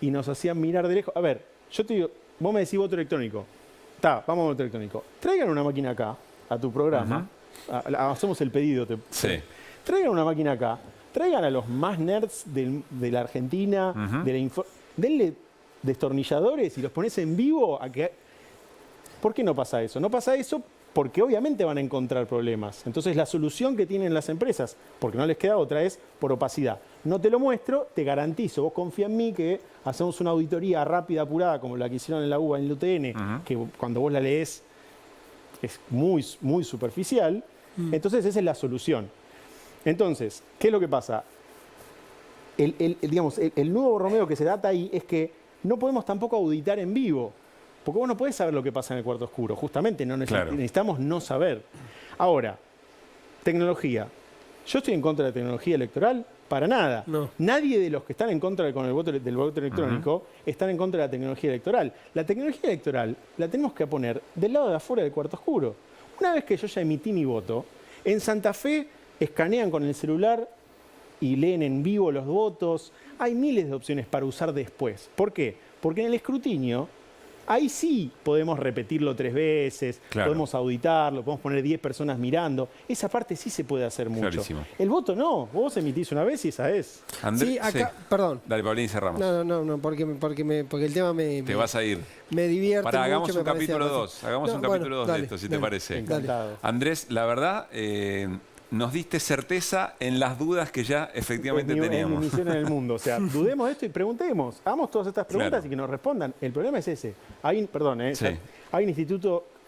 Speaker 18: y nos hacían mirar de lejos. A ver, yo te digo, vos me decís voto electrónico. Vamos a voto electrónico. Traigan una máquina acá, a tu programa. Hacemos el pedido. Traigan una máquina acá. Traigan a los más nerds de la Argentina, denle destornilladores y los pones en vivo a que... ¿Por qué no pasa eso? No pasa eso porque obviamente van a encontrar problemas. Entonces la solución que tienen las empresas, porque no les queda otra, es por opacidad. No te lo muestro, te garantizo, vos confía en mí que hacemos una auditoría rápida, apurada, como la que hicieron en la UBA, en el UTN, que cuando vos la lees es muy, muy superficial. Entonces esa es la solución. Entonces, ¿qué es lo que pasa? El nuevo borromeo que se data ahí es que no podemos tampoco auditar en vivo. Porque vos no podés saber lo que pasa en el cuarto oscuro. Justamente necesitamos no saber. Ahora, tecnología. ¿Yo estoy en contra de la tecnología electoral? Para nada. No. Nadie de los que están en contra del voto electrónico están en contra de la tecnología electoral. La tecnología electoral la tenemos que poner del lado de afuera del cuarto oscuro. Una vez que yo ya emití mi voto, en Santa Fe escanean con el celular y leen en vivo los votos. Hay miles de opciones para usar después. ¿Por qué? Porque en el escrutinio ahí sí podemos repetirlo 3 veces, podemos auditarlo, podemos poner 10 personas mirando. Esa parte sí se puede hacer mucho.
Speaker 12: Clarísimo.
Speaker 18: El voto no. Vos emitís una vez y esa es.
Speaker 12: Andrés,
Speaker 15: sí, acá, perdón.
Speaker 12: Dale, Pablín, cerramos.
Speaker 15: No, porque el tema
Speaker 12: Te vas a ir.
Speaker 15: Me divierte
Speaker 12: Pará,
Speaker 15: mucho.
Speaker 12: Hagamos un capítulo 2. Hagamos un capítulo 2 de esto, si te parece.
Speaker 18: Encantado.
Speaker 12: Andrés, la verdad... nos diste certeza en las dudas que ya efectivamente teníamos.
Speaker 18: Es mi misión en el mundo. O sea, dudemos de esto y preguntemos. Hagamos todas estas preguntas y que nos respondan. El problema es ese. Hay un instituto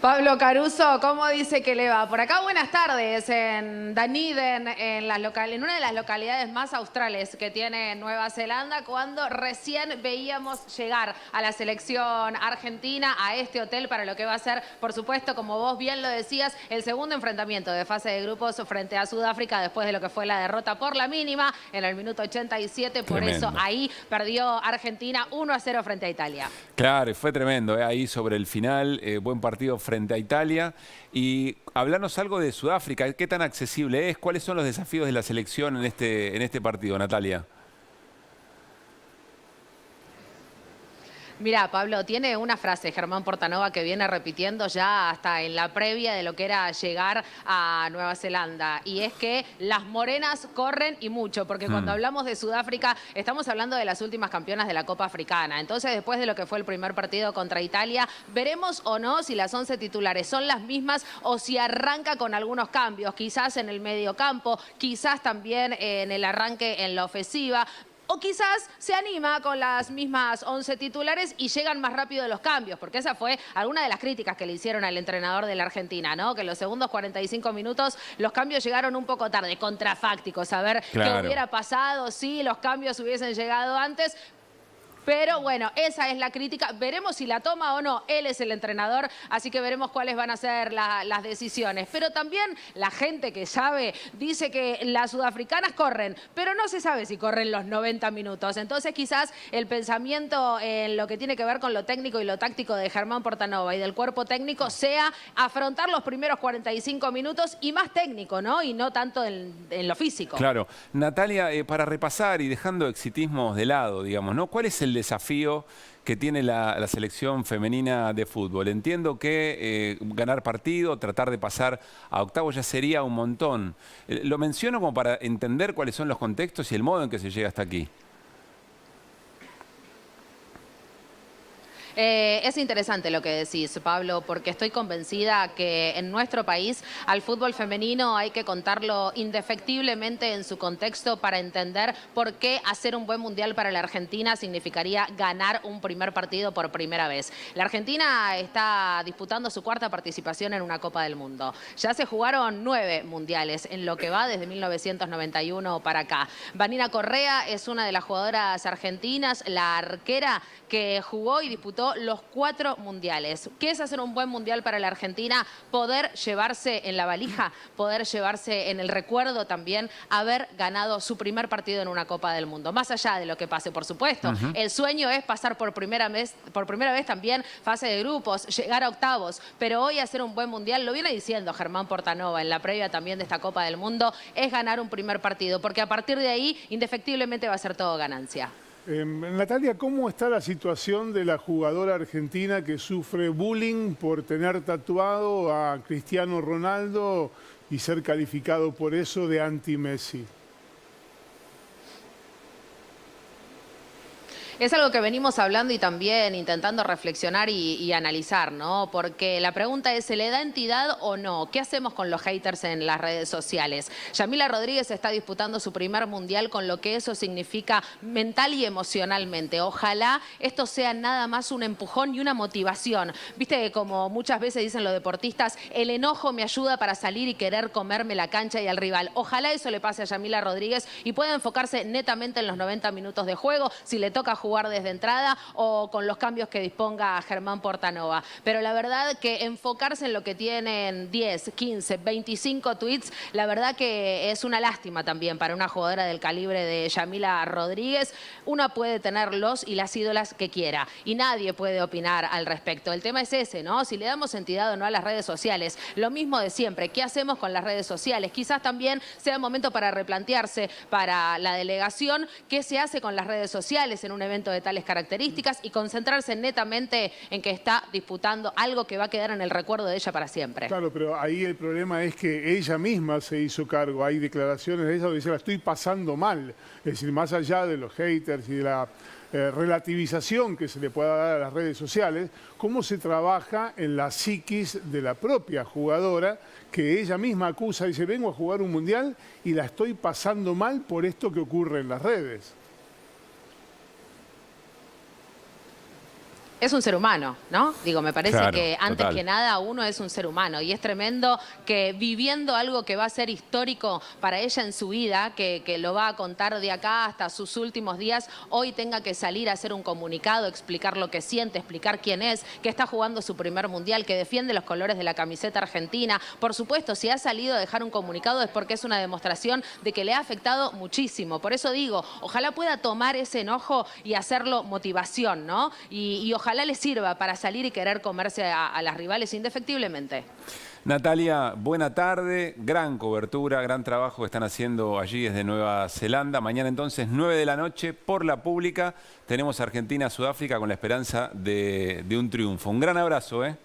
Speaker 19: Pablo Caruso, ¿cómo dice que le va? Por acá, buenas tardes, en Dunedin, en una de las localidades más australes que tiene Nueva Zelanda, cuando recién veíamos llegar a la selección argentina a este hotel para lo que va a ser, por supuesto, como vos bien lo decías, el segundo enfrentamiento de fase de grupos frente a Sudáfrica después de lo que fue la derrota por la mínima en el minuto 87. Por
Speaker 12: Tremendo.
Speaker 19: eso ahí perdió Argentina 1-0 frente a Italia.
Speaker 12: Claro, fue tremendo, ahí sobre el final, buen partido frente a Italia. Y hablarnos algo de Sudáfrica, ¿qué tan accesible es? ¿Cuáles son los desafíos de la selección en este partido, Natalia?
Speaker 19: Mira, Pablo, tiene una frase Germán Portanova que viene repitiendo ya hasta en la previa de lo que era llegar a Nueva Zelanda, y es que las morenas corren y mucho, porque cuando hablamos de Sudáfrica estamos hablando de las últimas campeonas de la Copa Africana. Entonces, después de lo que fue el primer partido contra Italia, veremos o no si las 11 titulares son las mismas o si arranca con algunos cambios, quizás en el medio campo, quizás también en el arranque en la ofensiva. O quizás se anima con las mismas 11 titulares y llegan más rápido los cambios, porque esa fue alguna de las críticas que le hicieron al entrenador de la Argentina, ¿no? Que en los segundos 45 minutos los cambios llegaron un poco tarde, contrafácticos, saber qué hubiera pasado si los cambios hubiesen llegado antes. Pero bueno, esa es la crítica. Veremos si la toma o no. Él es el entrenador, así que veremos cuáles van a ser las decisiones. Pero también la gente que sabe dice que las sudafricanas corren, pero no se sabe si corren los 90 minutos. Entonces quizás el pensamiento en lo que tiene que ver con lo técnico y lo táctico de Germán Portanova y del cuerpo técnico sea afrontar los primeros 45 minutos y más técnico, ¿no? Y no tanto en lo físico.
Speaker 12: Claro. Natalia, para repasar y dejando exitismos de lado, digamos, ¿no? ¿Cuál es el desafío que tiene la selección femenina de fútbol? Entiendo que ganar partido, tratar de pasar a octavos ya sería un montón. Lo menciono como para entender cuáles son los contextos y el modo en que se llega hasta aquí.
Speaker 19: Es interesante lo que decís, Pablo, porque estoy convencida que en nuestro país al fútbol femenino hay que contarlo indefectiblemente en su contexto para entender por qué hacer un buen mundial para la Argentina significaría ganar un primer partido por primera vez. La Argentina está disputando su cuarta participación en una Copa del Mundo. Ya se jugaron 9 mundiales en lo que va desde 1991 para acá. Vanina Correa es una de las jugadoras argentinas, la arquera que jugó y disputó los 4 mundiales. ¿Qué es hacer un buen mundial para la Argentina? Poder llevarse en la valija, poder llevarse en el recuerdo también haber ganado su primer partido en una Copa del Mundo. Más allá de lo que pase, por supuesto. El sueño es pasar por primera vez también fase de grupos, llegar a octavos. Pero hoy hacer un buen mundial, lo viene diciendo Germán Portanova en la previa también de esta Copa del Mundo, es ganar un primer partido, porque a partir de ahí indefectiblemente va a ser todo ganancia.
Speaker 14: Natalia, ¿cómo está la situación de la jugadora argentina que sufre bullying por tener tatuado a Cristiano Ronaldo y ser calificado por eso de anti-Messi?
Speaker 19: Es algo que venimos hablando y también intentando reflexionar y analizar, ¿no? Porque la pregunta es, ¿se le da entidad o no? ¿Qué hacemos con los haters en las redes sociales? Yamila Rodríguez está disputando su primer mundial con lo que eso significa mental y emocionalmente. Ojalá esto sea nada más un empujón y una motivación. Viste, como muchas veces dicen los deportistas, el enojo me ayuda para salir y querer comerme la cancha y al rival. Ojalá eso le pase a Yamila Rodríguez y pueda enfocarse netamente en los 90 minutos de juego, si le toca jugar desde entrada o con los cambios que disponga Germán Portanova. Pero la verdad que enfocarse en lo que tienen 10, 15, 25 tweets, la verdad que es una lástima también para una jugadora del calibre de Yamila Rodríguez. Una puede tener los y las ídolas que quiera y nadie puede opinar al respecto. El tema es ese, ¿no? Si le damos entidad o no a las redes sociales. Lo mismo de siempre. ¿Qué hacemos con las redes sociales? Quizás también sea el momento para replantearse para la delegación qué se hace con las redes sociales en un evento de tales características y concentrarse netamente en que está disputando algo que va a quedar en el recuerdo de ella para siempre.
Speaker 14: Claro, pero ahí el problema es que ella misma se hizo cargo. Hay declaraciones de ella donde dice, la estoy pasando mal. Es decir, más allá de los haters y de la relativización que se le pueda dar a las redes sociales, cómo se trabaja en la psiquis de la propia jugadora, que ella misma acusa, dice, vengo a jugar un mundial y la estoy pasando mal por esto que ocurre en las redes.
Speaker 19: es un ser humano, ¿no? Digo, me parece
Speaker 12: Claro,
Speaker 19: que antes
Speaker 12: total.
Speaker 19: que nada uno es un ser humano y es tremendo que viviendo algo que va a ser histórico para ella en su vida, que lo va a contar de acá hasta sus últimos días, hoy tenga que salir a hacer un comunicado, explicar lo que siente, explicar quién es, que está jugando su primer mundial, que defiende los colores de la camiseta argentina. Por supuesto, si ha salido a dejar un comunicado es porque es una demostración de que le ha afectado muchísimo. Por eso digo, ojalá pueda tomar ese enojo y hacerlo motivación, ¿no? Y ojalá le sirva para salir y querer comerse a las rivales indefectiblemente.
Speaker 12: Natalia, buena tarde, gran cobertura, gran trabajo que están haciendo allí desde Nueva Zelanda. Mañana entonces, 9 de la noche, por la pública, tenemos Argentina-Sudáfrica con la esperanza de un triunfo. Un gran abrazo, ¿eh?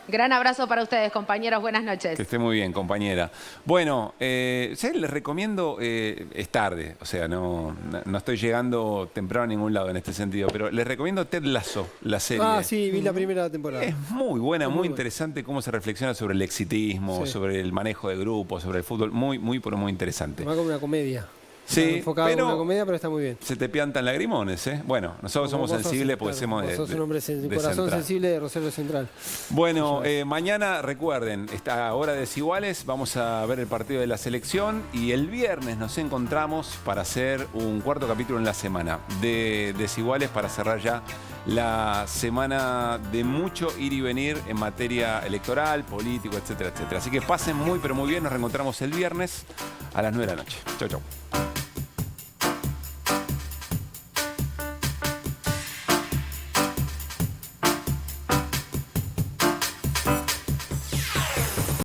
Speaker 19: Gran abrazo para ustedes, compañeros. Buenas noches.
Speaker 12: Que esté muy bien, compañera. Bueno, ¿sabes? Les recomiendo, es tarde, o sea, no estoy llegando temprano a ningún lado en este sentido, pero les recomiendo Ted Lasso, la serie.
Speaker 15: Ah, sí, vi la primera temporada.
Speaker 12: Es muy buena, muy interesante cómo se reflexiona sobre el exitismo,
Speaker 15: Sí.
Speaker 12: sobre el manejo de grupos, sobre el fútbol. Muy, pero muy interesante.
Speaker 15: Va como una comedia.
Speaker 12: Sí,
Speaker 15: enfocado en
Speaker 12: pero
Speaker 15: una comedia, pero está muy bien.
Speaker 12: se te piantan lagrimones, ¿eh? Bueno, nosotros somos
Speaker 15: Vos sos,
Speaker 12: sensibles porque
Speaker 15: claro,
Speaker 12: somos
Speaker 15: vos
Speaker 12: de
Speaker 15: sos un hombre
Speaker 12: de
Speaker 15: corazón
Speaker 12: Central.
Speaker 15: sensible de Rosario Central.
Speaker 12: Bueno, mañana recuerden, esta hora de Desiguales, vamos a ver el partido de la selección y el viernes nos encontramos para hacer un cuarto capítulo en la semana de Desiguales para cerrar ya la semana de mucho ir y venir en materia electoral, político, etcétera, etcétera. Así que pasen muy, pero muy bien. Nos reencontramos el viernes a las 9 de la noche. Chau, chau.